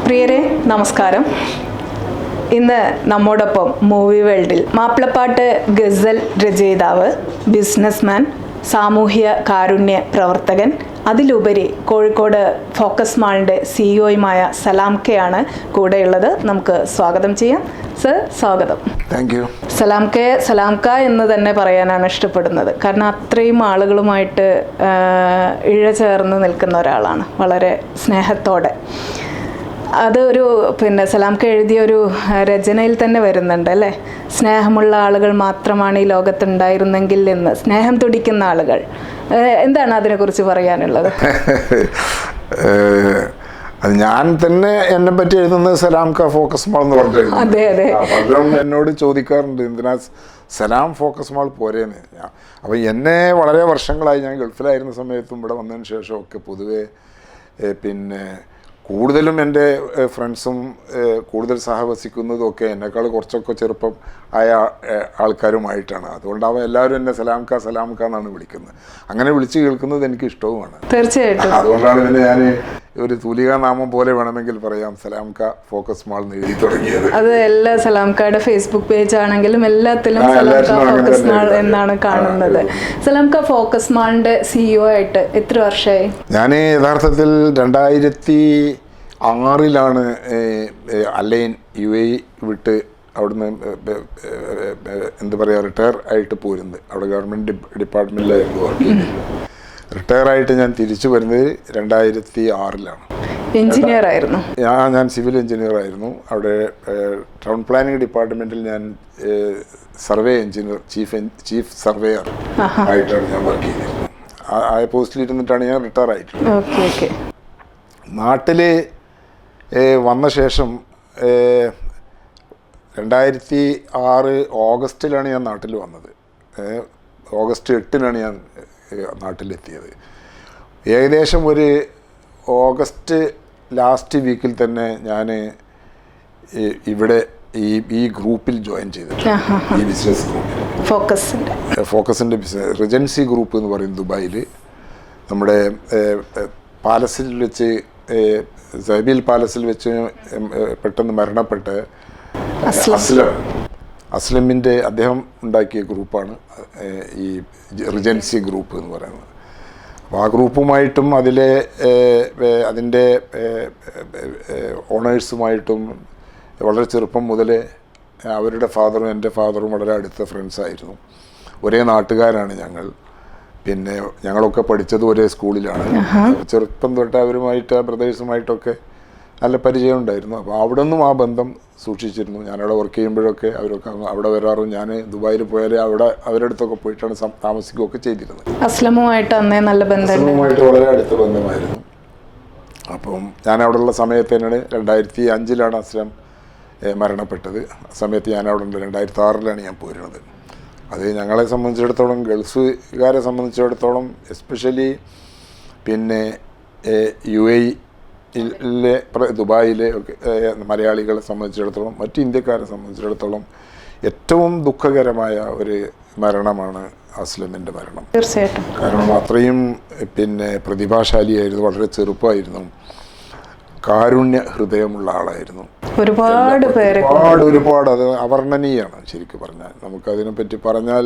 പ്രിയരെ നമസ്കാരം. ഇന്ന് നമ്മോടൊപ്പം മൂവി വേൾഡിൽ മാപ്പിളപ്പാട്ട് ഗസൽ രചയിതാവ്, ബിസിനസ്മാൻ, സാമൂഹ്യ കാരുണ്യ പ്രവർത്തകൻ, അതിലുപരി കോഴിക്കോട് ഫോക്കസ് മാളിൻ്റെ സിഇഒയുമായ സലാം കെ ആണ് കൂടെയുള്ളത്. നമുക്ക് സ്വാഗതം ചെയ്യാം. സർ, സ്വാഗതം. Thank you. സലാം ക എന്ന് തന്നെ പറയാനാണ് ഇഷ്ടപ്പെടുന്നത്. കാരണം അത്രയും ആളുകളുമായിട്ട് ഇഴചേർന്ന് നിൽക്കുന്ന ഒരാളാണ്, വളരെ സ്നേഹത്തോടെ. അതൊരു സലാം കെ എഴുതിയൊരു രചനയിൽ തന്നെ വരുന്നുണ്ട് അല്ലേ? സ്നേഹമുള്ള ആളുകൾ മാത്രമാണ് ഈ ലോകത്തുണ്ടായിരുന്നെങ്കിൽ എന്ന്. സ്നേഹം തുടിക്കുന്ന ആളുകൾ. എന്താണ് അതിനെക്കുറിച്ച് പറയാനുള്ളത്? അത് ഞാൻ തന്നെ എന്നെ പറ്റി എഴുതുന്നത് സലാം ക ഫോക്കസ് മാൾ എന്ന് പറഞ്ഞു. അതെ അതെ. പലരും എന്നോട് ചോദിക്കാറുണ്ട് എന്തിനാ സലാം ഫോക്കസ് മാൾ പോരേന്ന്. അപ്പോൾ എന്നെ വളരെ വർഷങ്ങളായി, ഞാൻ ഗൾഫിലായിരുന്ന സമയത്തും ഇവിടെ വന്നതിന് ശേഷമൊക്കെ പൊതുവെ കൂടുതലും എൻ്റെ ഫ്രണ്ട്സും കൂടുതൽ സഹവസിക്കുന്നതും ഒക്കെ എന്നെക്കാൾ കുറച്ചൊക്കെ ചെറുപ്പം ആയ ആൾക്കാരുമായിട്ടാണ്. അതുകൊണ്ടാവും എല്ലാവരും എന്നെ സലാം ക എന്നാണ് വിളിക്കുന്നത്. അങ്ങനെ വിളിച്ച് കേൾക്കുന്നത് എനിക്ക് ഇഷ്ടവുമാണ്. തീർച്ചയായിട്ടും. അതുകൊണ്ടാണ് പിന്നെ ഞാൻ ഒരു തൂലികാ നാമം പോലെ വേണമെങ്കിൽ പറയാം, സലാം ക ഫോക്കസ് മാൾ എന്ന് എഴുതി തുടങ്ങിയത്. അത് എല്ലാ സലാം കയുടെ ഫേസ്ബുക്ക് പേജ് ആണെങ്കിലും എല്ലാത്തിലും സലാം ക ഫോക്കസ് മാൾ എന്നാണ് കാണുന്നത്. സലാം ക ഫോക്കസ് മാളിന്റെ സിഇഒ ആയിട്ട് എത്ര വർഷമായി? ഞാൻ യഥാർത്ഥത്തിൽ 2006 അലൈൻ UAE വിട്ട് അവിടുന്ന് എന്താ പറയുക റിട്ടയർ ആയിട്ട് പോരുന്നത്. അവിടെ ഗവൺമെൻറ് ഡിപ്പാർട്ട്മെൻറ്റിലായിരുന്നു വർക്ക് ചെയ്തിരുന്നത്. റിട്ടയർ ആയിട്ട് ഞാൻ തിരിച്ചു വരുന്നത് 2006. എഞ്ചിനീയർ ആയിരുന്നു. ഞാൻ സിവിൽ എഞ്ചിനീയർ ആയിരുന്നു. അവിടെ ടൗൺ പ്ലാനിങ് ഡിപ്പാർട്ട്മെൻറ്റിൽ ഞാൻ സർവേ എഞ്ചിനീയർ, ചീഫ് സർവേയർ ആയിട്ടാണ് ഞാൻ വർക്ക് ചെയ്തിരുന്നത്. ആ പോസ്റ്റിൽ ഇരുന്നിട്ടാണ് ഞാൻ റിട്ടയർ ആയിട്ടുള്ളത്. നാട്ടിൽ വന്ന ശേഷം 2006 ഓഗസ്റ്റിലാണ് ഞാൻ നാട്ടിൽ വന്നത്. ഓഗസ്റ്റ് 8 ഞാൻ നാട്ടിലെത്തിയത്. ഏകദേശം ഒരു ഓഗസ്റ്റ് ലാസ്റ്റ് വീക്കിൽ തന്നെ ഞാൻ ഇവിടെ ഈ ഗ്രൂപ്പിൽ ജോയിൻ ചെയ്തിട്ടുണ്ട്. ഈ ബിസിനസ് ഗ്രൂപ്പിൽ ഫോക്കസിൻ്റെ ബിസിനസ് റിജൻസി ഗ്രൂപ്പ് എന്ന് പറയും. ദുബായിൽ നമ്മുടെ പാലസിൽ വെച്ച്, സൈബിൽ പാലസിൽ വെച്ച് പെട്ടെന്ന് മരണപ്പെട്ട് അസ്ലമിൻ്റെ അദ്ദേഹം ഉണ്ടാക്കിയ ഗ്രൂപ്പാണ് ഈ റിജൻസി ഗ്രൂപ്പ് എന്ന് പറയുന്നത്. അപ്പോൾ ആ ഗ്രൂപ്പുമായിട്ടും അതിൻ്റെ ഓണേഴ്സുമായിട്ടും വളരെ ചെറുപ്പം മുതലേ അവരുടെ ഫാദറും എൻ്റെ ഫാദറും വളരെ അടുത്ത ഫ്രണ്ട്സായിരുന്നു. ഒരേ നാട്ടുകാരാണ് ഞങ്ങൾ. പിന്നെ ഞങ്ങളൊക്കെ പഠിച്ചത് ഒരേ സ്കൂളിലാണ്. ചെറുപ്പം തൊട്ട് അവരുമായിട്ട്, ബ്രദേഴ്സുമായിട്ടൊക്കെ നല്ല പരിചയം ഉണ്ടായിരുന്നു. അപ്പോൾ അവിടെ നിന്നും ആ ബന്ധം സൂക്ഷിച്ചിരുന്നു. ഞാനവിടെ വർക്ക് ചെയ്യുമ്പോഴൊക്കെ അവരൊക്കെ അവിടെ വരാറും ഞാൻ ദുബായിൽ പോയാൽ അവിടെ അവരുടെ അടുത്തൊക്കെ പോയിട്ടാണ് താമസിക്കുകയൊക്കെ ചെയ്തിരുന്നത്. അസ്ലമുമായിട്ട് വളരെ അടുത്ത ബന്ധമായിരുന്നു. അപ്പം ഞാൻ അവിടെയുള്ള സമയത്ത് തന്നെയാണ് 2005 അസ്ലം മരണപ്പെട്ടത്. ആ സമയത്ത് ഞാൻ അവിടെ ഉണ്ട്. 2006 ഞാൻ പോരുന്നത്. അത് ഞങ്ങളെ സംബന്ധിച്ചിടത്തോളം, ഗൾഫുകാരെ സംബന്ധിച്ചിടത്തോളം, എസ്പെഷ്യലി UAE ദുബായിലെ മലയാളികളെ സംബന്ധിച്ചിടത്തോളം, മറ്റ് ഇന്ത്യക്കാരെ സംബന്ധിച്ചിടത്തോളം ഏറ്റവും ദുഃഖകരമായ ഒരു മരണമാണ് അസ്ലമിൻ്റെ മരണം. തീർച്ചയായിട്ടും. കാരണം അത്രയും പ്രതിഭാശാലിയായിരുന്നു, വളരെ ചെറുപ്പമായിരുന്നു, കാരുണ്യ ഹൃദയമുള്ള ആളായിരുന്നു. ഒരുപാട് അത് അവർണ്ണനീയമാണ് ശരിക്കും പറഞ്ഞാൽ. നമുക്കതിനെപ്പറ്റി പറഞ്ഞാൽ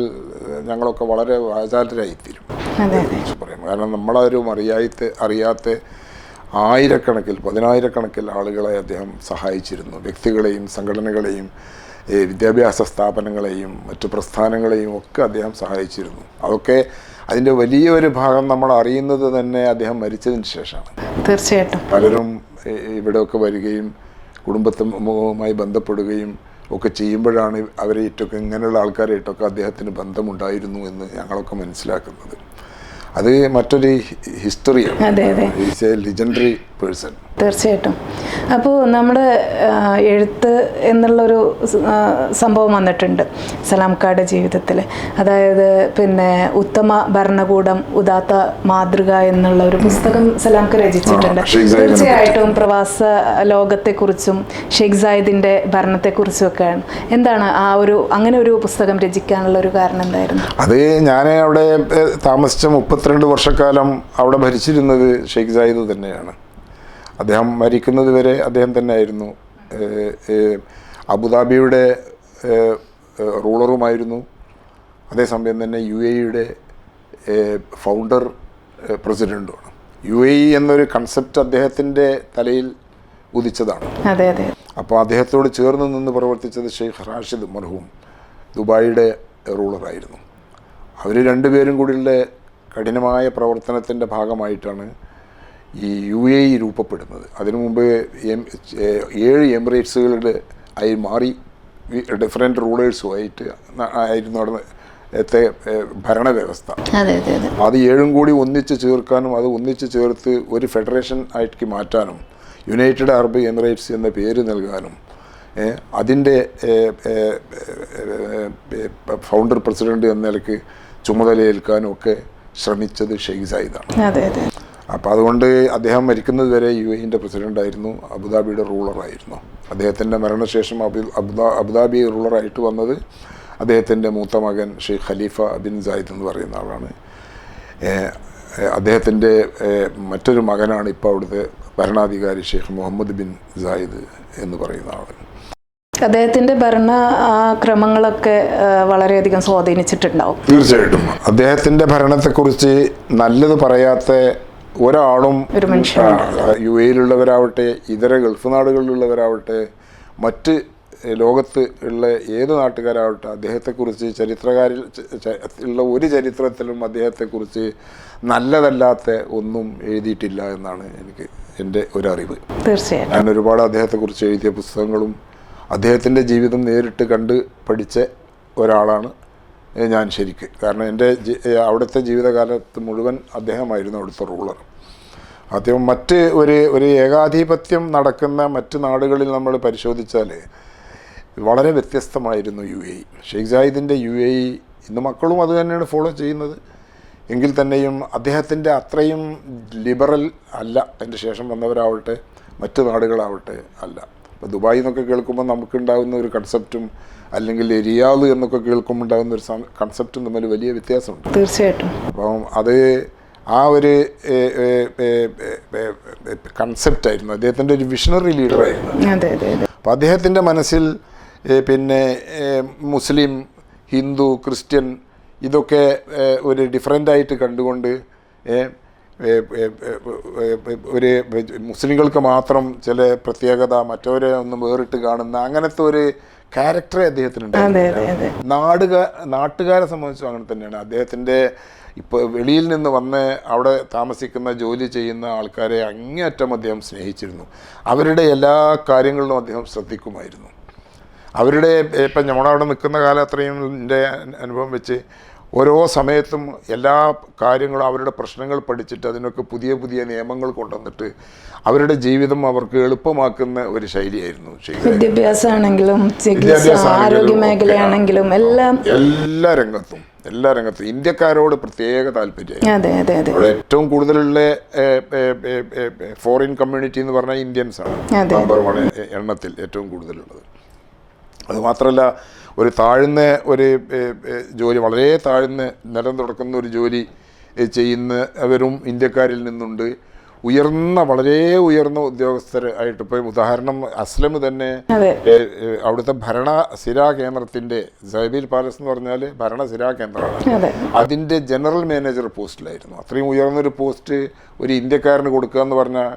ഞങ്ങളൊക്കെ വളരെ വാചാലരായിത്തീരും പറയാം. കാരണം നമ്മളാരും അറിയാത്ത പതിനായിരക്കണക്കിന് ആളുകളെ അദ്ദേഹം സഹായിച്ചിരുന്നു. വ്യക്തികളെയും സംഘടനകളെയും വിദ്യാഭ്യാസ സ്ഥാപനങ്ങളെയും മറ്റു പ്രസ്ഥാനങ്ങളെയും ഒക്കെ അദ്ദേഹം സഹായിച്ചിരുന്നു. അതൊക്കെ അതിൻ്റെ വലിയൊരു ഭാഗം നമ്മൾ അറിയുന്നത് തന്നെ അദ്ദേഹം മരിച്ചതിന് ശേഷമാണ്. തീർച്ചയായിട്ടും. പലരും ഇവിടെയൊക്കെ വരികയും കുടുംബവുമായി ബന്ധപ്പെടുകയും ഒക്കെ ചെയ്യുമ്പോഴാണ് അവരെയിട്ടൊക്കെ, ഇങ്ങനെയുള്ള ആൾക്കാരായിട്ടൊക്കെ അദ്ദേഹത്തിന് ബന്ധമുണ്ടായിരുന്നു എന്ന് ഞങ്ങളൊക്കെ മനസ്സിലാക്കുന്നത്. അത് മറ്റൊരു ഹിസ്റ്ററിയാണ്. Is a legendary person. തീർച്ചയായിട്ടും. അപ്പോൾ നമ്മുടെ എഴുത്ത് എന്നുള്ളൊരു സംഭവം വന്നിട്ടുണ്ട് സലാം കയുടെ ജീവിതത്തിൽ. അതായത് ഉത്തമ ഭരണകൂടം ഉദാത്ത മാതൃക എന്നുള്ള ഒരു പുസ്തകം സലാം ക രചിച്ചിട്ടുണ്ട്. തീർച്ചയായിട്ടും പ്രവാസ ലോകത്തെക്കുറിച്ചും ഷെയ്ഖ് സായിദിൻ്റെ ഭരണത്തെക്കുറിച്ചും ഒക്കെയാണ്. എന്താണ് അങ്ങനെ ഒരു പുസ്തകം രചിക്കാനുള്ള ഒരു കാരണം എന്തായിരുന്നു? അത് ഞാൻ അവിടെ താമസിച്ച 32 വർഷക്കാലം അവിടെ ഭരിച്ചിരുന്നത് ഷെയ്ഖ് സായിദ് തന്നെയാണ്. അദ്ദേഹം മരിക്കുന്നത് വരെ അദ്ദേഹം തന്നെ ആയിരുന്നു അബുദാബിയുടെ റൂളറുമായിരുന്നു. അതേസമയം തന്നെ UAE-യുടെ ഫൗണ്ടർ പ്രസിഡൻറ്റുമാണ്. UAE എന്നൊരു കൺസെപ്റ്റ് അദ്ദേഹത്തിൻ്റെ തലയിൽ ഉദിച്ചതാണ്. അതെ അതെ. അപ്പോൾ അദ്ദേഹത്തോട് ചേർന്ന് നിന്ന് പ്രവർത്തിച്ചത് ഷെയ്ഖ് റാഷിദ് മർഹൂം ദുബായിയുടെ റൂളറായിരുന്നു. അവർ രണ്ടുപേരും കൂടിയുള്ള കഠിനമായ പ്രവർത്തനത്തിൻ്റെ ഭാഗമായിട്ടാണ് ഈ UAE രൂപപ്പെടുന്നത്. അതിനു മുമ്പ് 7 എമിറേറ്റ്സുകളുടെ ആയി മാറി ഡിഫറെൻറ്റ് റൂളേഴ്സുമായിട്ട് ആയിരുന്നു അവിടുത്തെ ഭരണവ്യവസ്ഥ. അത് 7 കൂടി ഒന്നിച്ച് ചേർക്കാനും അത് ഒന്നിച്ച് ചേർത്ത് ഒരു ഫെഡറേഷൻ ആയിട്ട് മാറ്റാനും യുണൈറ്റഡ് അറബ് എമിറേറ്റ്സ് എന്ന പേര് നൽകാനും അതിൻ്റെ ഫൗണ്ടർ പ്രസിഡന്റ് എന്ന നിലയ്ക്ക് ചുമതലയേൽക്കാനും ഒക്കെ ശ്രമിച്ചത് ഷെയ്ഖ് സായിദാണ്. അപ്പോൾ അതുകൊണ്ട് അദ്ദേഹം മരിക്കുന്നത് വരെ UAE-ൻ്റെ പ്രസിഡൻ്റായിരുന്നു, അബുദാബിയുടെ റൂളറായിരുന്നു. അദ്ദേഹത്തിൻ്റെ മരണശേഷം അബുദാബി റൂളറായിട്ട് വന്നത് അദ്ദേഹത്തിൻ്റെ മൂത്ത മകൻ ഷെയ്ഖ് ഖലീഫ ബിൻ സായിദ് എന്ന് പറയുന്ന ആളാണ്. അദ്ദേഹത്തിൻ്റെ മറ്റൊരു മകനാണ് ഇപ്പോൾ അവിടുത്തെ ഭരണാധികാരി ഷെയ്ഖ് മുഹമ്മദ് ബിൻ സായിദ് എന്ന് പറയുന്ന ആൾ. അദ്ദേഹത്തിൻ്റെ ഭരണ ക്രമങ്ങളൊക്കെ വളരെയധികം സ്വാധീനിച്ചിട്ടുണ്ടാവും. തീർച്ചയായിട്ടും അദ്ദേഹത്തിൻ്റെ ഭരണത്തെക്കുറിച്ച് നല്ലത് പറയാത്ത ഒരാളും UAE-യിലുള്ളവരാവട്ടെ ഇതര ഗൾഫ് നാടുകളിലുള്ളവരാവട്ടെ മറ്റ് ലോകത്ത് ഉള്ള ഏത് നാട്ടുകാരാവട്ടെ അദ്ദേഹത്തെക്കുറിച്ച് ചരിത്രകാരിൽ ഉള്ള ഒരു ചരിത്രത്തിലും അദ്ദേഹത്തെക്കുറിച്ച് നല്ലതല്ലാത്ത ഒന്നും എഴുതിയിട്ടില്ല എന്നാണ് എൻ്റെ ഒരറിവ്. തീർച്ചയായും ഞാൻ ഒരുപാട് അദ്ദേഹത്തെക്കുറിച്ച് എഴുതിയ പുസ്തകങ്ങളും അദ്ദേഹത്തിൻ്റെ ജീവിതം നേരിട്ട് കണ്ട് പഠിച്ച ഒരാളാണ് ഞാൻ ശരിക്ക്. കാരണം എൻ്റെ അവിടുത്തെ ജീവിതകാലത്ത് മുഴുവൻ അദ്ദേഹമായിരുന്നു അവിടുത്തെ റൂളർ. അദ്ദേഹം മറ്റ് ഒരു ഏകാധിപത്യം നടക്കുന്ന മറ്റ് നാടുകളിൽ നമ്മൾ പരിശോധിച്ചാൽ വളരെ വ്യത്യസ്തമായിരുന്നു UAE. ഷെയ്ഖ് സായിദിൻ്റെ UAE ഇന്ന് മക്കളും അത് തന്നെയാണ് ഫോളോ ചെയ്യുന്നത്. എങ്കിൽ തന്നെയും അദ്ദേഹത്തിൻ്റെ അത്രയും ലിബറൽ അല്ല അതിൻ്റെ ശേഷം വന്നവരാവട്ടെ മറ്റ് നാടുകളാവട്ടെ അല്ല. ഇപ്പോൾ ദുബായ് എന്നൊക്കെ കേൾക്കുമ്പോൾ നമുക്കുണ്ടാകുന്ന ഒരു കൺസെപ്റ്റും അല്ലെങ്കിൽ റിയാദ് എന്നൊക്കെ കേൾക്കുമ്പോൾ ഉണ്ടാകുന്ന ഒരു കൺസെപ്റ്റും തമ്മിൽ വലിയ വ്യത്യാസമുണ്ട്. തീർച്ചയായിട്ടും. അപ്പം അത് ആ ഒരു കൺസെപ്റ്റായിരുന്നു. അദ്ദേഹത്തിൻ്റെ ഒരു വിഷണറി ലീഡറായിരുന്നു. അപ്പം അദ്ദേഹത്തിൻ്റെ മനസ്സിൽ പിന്നെ മുസ്ലിം, ഹിന്ദു, ക്രിസ്ത്യൻ ഇതൊക്കെ ഒരു ഡിഫറൻ്റായിട്ട് കണ്ടുകൊണ്ട് ഒരു മുസ്ലിങ്ങൾക്ക് മാത്രം ചില പ്രത്യേകത മറ്റവരെ ഒന്നും വേറിട്ട് കാണുന്ന അങ്ങനത്തെ ഒരു ക്യാരക്ടറെ അദ്ദേഹത്തിനുണ്ടായിരുന്നു. നാട്ടുകാരെ സംബന്ധിച്ചും അങ്ങനെ തന്നെയാണ്. അദ്ദേഹത്തിൻ്റെ ഇപ്പോൾ വെളിയിൽ നിന്ന് വന്ന് അവിടെ താമസിക്കുന്ന ജോലി ചെയ്യുന്ന ആൾക്കാരെ അങ്ങേയറ്റം അദ്ദേഹം സ്നേഹിച്ചിരുന്നു. അവരുടെ എല്ലാ കാര്യങ്ങളിലും അദ്ദേഹം ശ്രദ്ധിക്കുമായിരുന്നു. അവരുടെ ഇപ്പം നമ്മളവിടെ നിൽക്കുന്ന കാലം അത്രയും എൻ്റെ അനുഭവം വെച്ച് ഓരോ സമയത്തും എല്ലാ കാര്യങ്ങളും അവരുടെ പ്രശ്നങ്ങൾ പഠിച്ചിട്ട് അതിനൊക്കെ പുതിയ പുതിയ നിയമങ്ങൾ കൊണ്ടുവന്നിട്ട് അവരുടെ ജീവിതം അവർക്ക് എളുപ്പമാക്കുന്ന ഒരു ശൈലിയായിരുന്നു. വിദ്യാഭ്യാസമാണെങ്കിലും ആരോഗ്യ മേഖലയാണെങ്കിലും എല്ലാ രംഗത്തും ഇന്ത്യക്കാരോട് പ്രത്യേക താല്പര്യമായിരുന്നു. ഏറ്റവും കൂടുതലുള്ള ഫോറിൻ കമ്മ്യൂണിറ്റി എന്ന് പറഞ്ഞാൽ ഇന്ത്യൻസ് ആണ് നമ്പർ 1 എണ്ണത്തിൽ ഏറ്റവും കൂടുതലുള്ളത്. അതുമാത്രമല്ല ഒരു താഴ്ന്ന ഒരു ജോലി, വളരെ താഴ്ന്ന നിലം തുടക്കുന്ന ഒരു ജോലി ചെയ്യുന്നവരും ഇന്ത്യക്കാരിൽ നിന്നുണ്ട്. വളരെ ഉയർന്ന ഉദ്യോഗസ്ഥരായിട്ട് ഇപ്പോൾ ഉദാഹരണം അസ്ലം തന്നെ അവിടുത്തെ ഭരണസിരാ കേന്ദ്രത്തിൻ്റെ സൈബിൽ പാലസ് എന്ന് പറഞ്ഞാൽ ഭരണസിരാ കേന്ദ്രമാണ്. അതിൻ്റെ ജനറൽ മാനേജർ പോസ്റ്റിലായിരുന്നു. അത്രയും ഉയർന്നൊരു പോസ്റ്റ് ഒരു ഇന്ത്യക്കാരന് കൊടുക്കുക എന്ന് പറഞ്ഞാൽ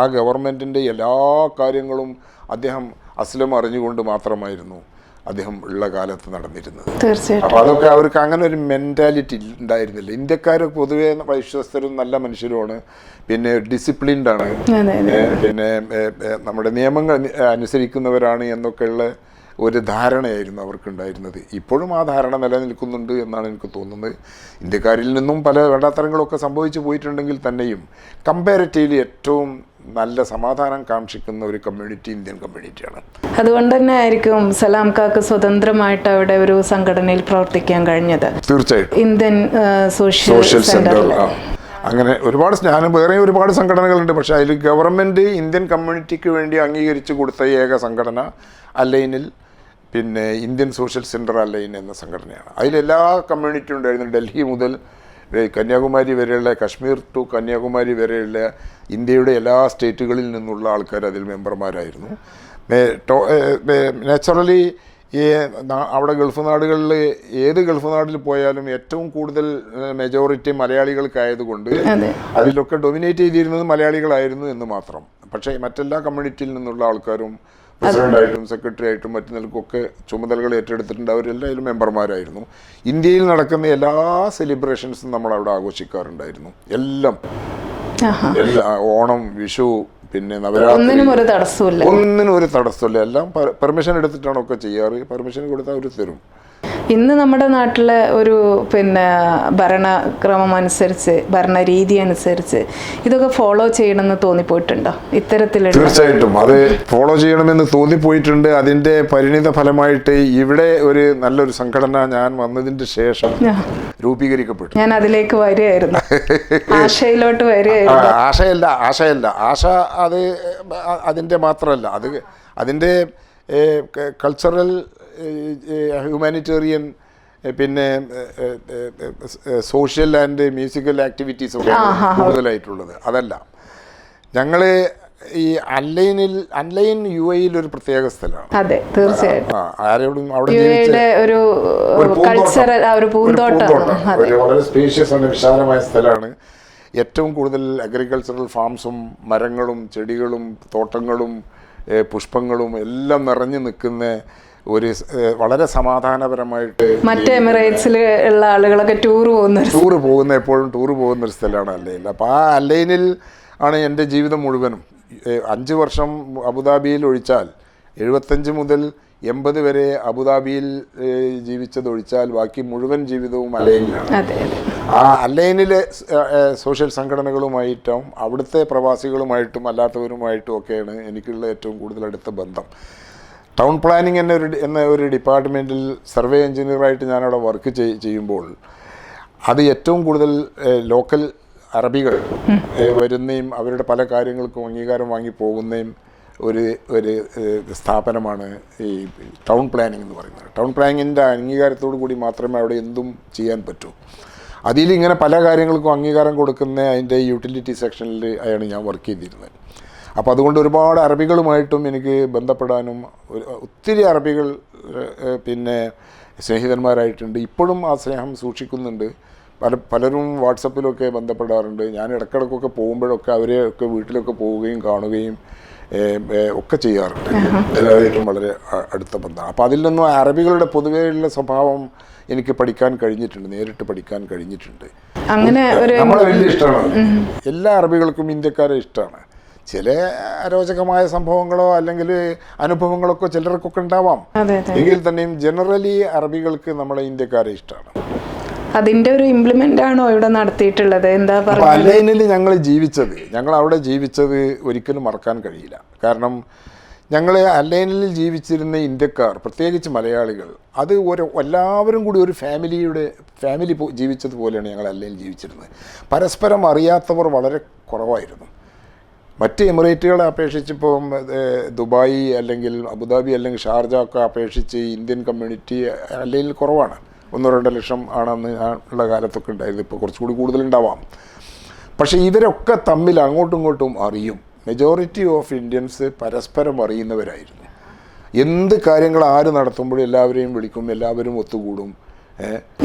ആ ഗവൺമെൻറ്റിൻ്റെ എല്ലാ കാര്യങ്ങളും അദ്ദേഹം അസ്ലം അറിഞ്ഞുകൊണ്ട് മാത്രമായിരുന്നു അദ്ദേഹം ഉള്ള കാലത്ത് നടന്നിരുന്നത്. അപ്പോൾ അതൊക്കെ അവർക്ക് അങ്ങനെ ഒരു മെൻറ്റാലിറ്റി ഉണ്ടായിരുന്നില്ല. ഇന്ത്യക്കാർ പൊതുവെ വിശ്വസ്തരും നല്ല മനുഷ്യരുമാണ്, പിന്നെ ഡിസിപ്ലിൻഡാണ്, പിന്നെ നമ്മുടെ നിയമങ്ങൾ അനുസരിക്കുന്നവരാണ് എന്നൊക്കെയുള്ള ഒരു ധാരണയായിരുന്നു അവർക്കുണ്ടായിരുന്നത്. ഇപ്പോഴും ആ ധാരണ നിലനിൽക്കുന്നുണ്ട് എന്നാണ് എനിക്ക് തോന്നുന്നത്. ഇന്ത്യക്കാരിൽ നിന്നും പല വേണ്ടാത്തരങ്ങളൊക്കെ സംഭവിച്ചു പോയിട്ടുണ്ടെങ്കിൽ തന്നെയും കമ്പാരിറ്റീവ്ലി ഏറ്റവും നല്ല സമാധാനം കാക്ഷിക്കുന്ന ഒരു കമ്മ്യൂണിറ്റി ഇന്ത്യൻ കമ്മ്യൂണിറ്റിയാണ്. അതുകൊണ്ട് തന്നെ ആയിരിക്കും സലാം കാക്ക് സ്വതന്ത്രമായിട്ട് അവിടെ ഒരു സംഘടനയിൽ പ്രവർത്തിക്കാൻ കഴിഞ്ഞത്. തീർച്ചയായിട്ടും ഇന്ത്യൻ സോഷ്യൽ സെന്റർ അങ്ങനെ വേറെ ഒരുപാട് സംഘടനകളുണ്ട്. പക്ഷേ അതിൽ ഗവൺമെൻറ് ഇന്ത്യൻ കമ്മ്യൂണിറ്റിക്ക് വേണ്ടി അംഗീകരിച്ചു കൊടുത്ത ഏക സംഘടന അലൈനിൽ പിന്നെ ഇന്ത്യൻ സോഷ്യൽ സെൻറ്റർ അലൈൻ എന്ന സംഘടനയാണ്. അതിലെല്ലാ കമ്മ്യൂണിറ്റിയും ഉണ്ടായിരുന്നു. ഡൽഹി മുതൽ കന്യാകുമാരി വരെയുള്ള, കശ്മീർ ടു കന്യാകുമാരി വരെയുള്ള ഇന്ത്യയുടെ എല്ലാ സ്റ്റേറ്റുകളിൽ നിന്നുള്ള ആൾക്കാർ അതിൽ മെമ്പർമാരായിരുന്നു. നാച്ചുറലി അവിടെ ഗൾഫ് നാടുകളിൽ ഏത് ഗൾഫ് നാട്ടിൽ പോയാലും ഏറ്റവും കൂടുതൽ മെജോറിറ്റി മലയാളികൾക്കായതുകൊണ്ട് അതിലൊക്കെ ഡൊമിനേറ്റ് ചെയ്തിരുന്നത് മലയാളികളായിരുന്നു എന്ന് മാത്രം. പക്ഷേ മറ്റെല്ലാ കമ്മ്യൂണിറ്റിയിൽ നിന്നുള്ള ആൾക്കാരും പ്രസിഡന്റായിട്ടും സെക്രട്ടറി ആയിട്ടും മറ്റു നിലക്കൊക്കെ ചുമതലകൾ ഏറ്റെടുത്തിട്ടുണ്ട്. അവരെല്ലാവരും മെമ്പർമാരായിരുന്നു. ഇന്ത്യയിൽ നടക്കുന്ന എല്ലാ സെലിബ്രേഷൻസും നമ്മൾ അവിടെ ആഘോഷിക്കാറുണ്ടായിരുന്നു. എല്ലാം ഓണം, വിഷു, പിന്നെ നവരാത്രി, ഒന്നിനും ഒരു തടസ്സമില്ല. എല്ലാം പെർമിഷൻ എടുത്തിട്ടാണ് ഒക്കെ ചെയ്യാറ്. പെർമിഷൻ കൊടുത്താൽ അവർ തരും. ഇന്ന് നമ്മുടെ നാട്ടിലെ ഒരു ഭരണക്രമം അനുസരിച്ച്, ഭരണരീതി അനുസരിച്ച് ഇതൊക്കെ ഫോളോ ചെയ്യണമെന്ന് തോന്നിപ്പോയിട്ടുണ്ടോ? ഇത്തരത്തിലുള്ള തീർച്ചയായിട്ടും അത് ഫോളോ ചെയ്യണമെന്ന് തോന്നിപ്പോയിട്ടുണ്ട്. അതിന്റെ പരിണിത ഫലമായിട്ട് ഇവിടെ ഒരു നല്ലൊരു സംഘടന ഞാൻ വന്നതിന്റെ ശേഷം രൂപീകരിക്കപ്പെട്ടു. ഞാൻ അതിലേക്ക് വരികയായിരുന്നു, ആശയിലോട്ട് വരികയായിരുന്നു. ആശയല്ല ആശ അത് അതിന്റെ മാത്രമല്ല, അതിന്റെ കൾച്ചറൽ, ഹ്യൂമാനിറ്റേറിയൻ, പിന്നെ സോഷ്യൽ ആൻഡ് മ്യൂസിക്കൽ ആക്ടിവിറ്റീസ് ഒക്കെ കൂടുതലായിട്ടുള്ളത്. അതല്ല, ഞങ്ങൾ ഈ അൺലൈൻ UAE ഒരു പ്രത്യേക സ്ഥലമാണ്. അതെ, തീർച്ചയായിട്ടും. ആരോടും അവിടെ വളരെ സ്പേഷ്യസ് ആണ്, വിശാലമായ സ്ഥലമാണ്. ഏറ്റവും കൂടുതൽ അഗ്രികൾച്ചറൽ ഫാംസും മരങ്ങളും ചെടികളും തോട്ടങ്ങളും പുഷ്പങ്ങളും എല്ലാം നിറഞ്ഞു നിൽക്കുന്ന ഒരു വളരെ സമാധാനപരമായിട്ട് മറ്റേ എമിറേറ്റ്സിൽ ഉള്ള ആളുകളൊക്കെ എപ്പോഴും ടൂർ പോകുന്ന ഒരു സ്ഥലമാണ് അല്ലൈൻ. അപ്പോൾ ആ അല്ലൈനിൽ ആണ് എൻ്റെ ജീവിതം മുഴുവനും. 5 വർഷം അബുദാബിയിൽ ഒഴിച്ചാൽ 75 മുതൽ 80 വരെ അബുദാബിയിൽ ജീവിച്ചതൊഴിച്ചാൽ ബാക്കി മുഴുവൻ ജീവിതവും അല്ലൈനിലാണ്. ആ അല്ലൈനിലെ സോഷ്യൽ സംഘടനകളുമായിട്ടും അവിടുത്തെ പ്രവാസികളുമായിട്ടും അല്ലാത്തവരുമായിട്ടും ഒക്കെയാണ് എനിക്കുള്ള ഏറ്റവും കൂടുതൽ അടുത്ത ബന്ധം. ടൗൺ പ്ലാനിങ് എന്ന ഒരു ഡിപ്പാർട്ട്മെൻറ്റിൽ സർവേ എഞ്ചിനീയറായിട്ട് ഞാനവിടെ വർക്ക് ചെയ്യുമ്പോൾ അത് ഏറ്റവും കൂടുതൽ ലോക്കൽ അറബികൾ വരുന്നതും അവരുടെ പല കാര്യങ്ങൾക്കും അംഗീകാരം വാങ്ങി പോകുന്നതും ഒരു സ്ഥാപനമാണ് ഈ ടൗൺ പ്ലാനിങ് എന്ന് പറയുന്നത്. ടൗൺ പ്ലാനിങ്ങിൻ്റെ അംഗീകാരത്തോടു കൂടി മാത്രമേ അവിടെ എന്തും ചെയ്യാൻ പറ്റൂ. അതിലിങ്ങനെ പല കാര്യങ്ങൾക്കും അംഗീകാരം കൊടുക്കുന്ന അതിൻ്റെ യൂട്ടിലിറ്റി സെക്ഷനിൽ ആണ് ഞാൻ വർക്ക് ചെയ്തിരുന്നത്. അപ്പോൾ അതുകൊണ്ട് ഒരുപാട് അറബികളുമായിട്ടും എനിക്ക് ബന്ധപ്പെടാനും ഒത്തിരി അറബികൾ പിന്നെ സ്നേഹിതന്മാരായിട്ടുണ്ട്. ഇപ്പോഴും ആ സ്നേഹം സൂക്ഷിക്കുന്നുണ്ട്. പലരും വാട്സപ്പിലൊക്കെ ബന്ധപ്പെടാറുണ്ട്. ഞാൻ ഇടയ്ക്കിടയ്ക്കൊക്കെ പോകുമ്പോഴൊക്കെ അവരെയൊക്കെ വീട്ടിലൊക്കെ പോവുകയും കാണുകയും ഒക്കെ ചെയ്യാറുണ്ട്. എല്ലാവരായിട്ടും വളരെ അടുത്ത ബന്ധമാണ്. അപ്പോൾ അതിൽ നിന്നും അറബികളുടെ പൊതുവെയുള്ള സ്വഭാവം എനിക്ക് പഠിക്കാൻ കഴിഞ്ഞിട്ടുണ്ട്, നേരിട്ട് പഠിക്കാൻ കഴിഞ്ഞിട്ടുണ്ട്. നമ്മളെ വലിയ ഇഷ്ടമാണ്. എല്ലാ അറബികൾക്കും ഇന്ത്യക്കാരെ ഇഷ്ടമാണ്. ചില അരോചകമായ സംഭവങ്ങളോ അല്ലെങ്കിൽ അനുഭവങ്ങളൊക്കെ ചിലർക്കൊക്കെ ഉണ്ടാവാം. എങ്കിൽ തന്നെയും ജനറലി അറബികൾക്ക് നമ്മളെ ഇന്ത്യക്കാരെ ഇഷ്ടമാണ്. അതിന്റെ ഒരു ഇംപ്ലിമെന്റ് ആണോ ഇവിടെ നടത്തിയിട്ടുള്ളത്? എന്താ പറയുക, അല്ലൈനിൽ ഞങ്ങൾ അവിടെ ജീവിച്ചത് ഒരിക്കലും മറക്കാൻ കഴിയില്ല. കാരണം ഞങ്ങൾ അല്ലൈനിൽ ജീവിച്ചിരുന്ന ഇന്ത്യക്കാർ, പ്രത്യേകിച്ച് മലയാളികൾ, അത് എല്ലാവരും കൂടി ഒരു ഫാമിലി ജീവിച്ചതുപോലെയാണ് ഞങ്ങൾ അല്ലൈനിൽ ജീവിച്ചിരുന്നത്. പരസ്പരം അറിയാത്തവർ വളരെ കുറവായിരുന്നു. മറ്റ് എമിറേറ്റുകളെ അപേക്ഷിച്ച് ഇപ്പം ദുബായ് അല്ലെങ്കിൽ അബുദാബി അല്ലെങ്കിൽ ഷാർജ ഒക്കെ അപേക്ഷിച്ച് ഇന്ത്യൻ കമ്മ്യൂണിറ്റി അല്ലൈനിൽ കുറവാണ്. 1-2 ലക്ഷം ആണെന്ന് ഉള്ള കാലത്തൊക്കെ ഉണ്ടായിരുന്നു. ഇപ്പോൾ കുറച്ചുകൂടി കൂടുതലുണ്ടാവാം. പക്ഷേ ഇവരൊക്കെ തമ്മിൽ അങ്ങോട്ടും ഇങ്ങോട്ടും അറിയും. മെജോറിറ്റി ഓഫ് ഇന്ത്യൻസ് പരസ്പരം അറിയുന്നവരായിരുന്നു. എന്ത് കാര്യങ്ങൾ ആര് നടത്തുമ്പോഴും എല്ലാവരെയും വിളിക്കും, എല്ലാവരും ഒത്തുകൂടും.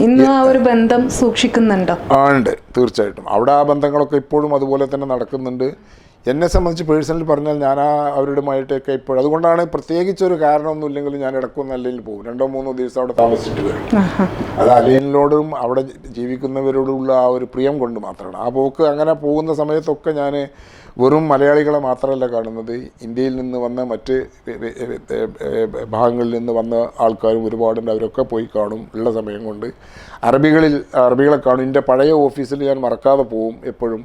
ഇന്ന് ആ ഒരു ബന്ധം സൂക്ഷിക്കുന്നുണ്ടോ? ഉണ്ട്, തീർച്ചയായിട്ടും. അവിടെ ആ ബന്ധങ്ങളൊക്കെ ഇപ്പോഴും അതുപോലെ തന്നെ നടക്കുന്നുണ്ട്. എന്നെ സംബന്ധിച്ച് പേഴ്സണലി പറഞ്ഞാൽ ഞാൻ അവരുമായിട്ടൊക്കെ ഇപ്പോഴും, അതുകൊണ്ടാണ് പ്രത്യേകിച്ചൊരു കാരണമൊന്നും ഇല്ലെങ്കിലും ഞാൻ ഇടയ്ക്കൊന്നും അല്ലയിൽ പോകും. 2-3 ദിവസം അവിടെ താമസിച്ചിട്ട് വരും. അത് അല്ലയിനോടും അവിടെ ജീവിക്കുന്നവരോടുള്ള ആ ഒരു പ്രിയം കൊണ്ട് മാത്രമാണ് ആ പോക്ക്. അങ്ങനെ പോകുന്ന സമയത്തൊക്കെ ഞാൻ വെറും മലയാളികളെ മാത്രമല്ല കാണുന്നത്, ഇന്ത്യയിൽ നിന്ന് വന്ന മറ്റ് ഭാഗങ്ങളിൽ നിന്ന് വന്ന ആൾക്കാരും ഒരുപാടുണ്ട്. അവരൊക്കെ പോയി കാണും ഉള്ള സമയം കൊണ്ട്. അറബികളെ കാണും. എൻ്റെ പഴയ ഓഫീസിൽ ഞാൻ മറക്കാതെ പോവും എപ്പോഴും.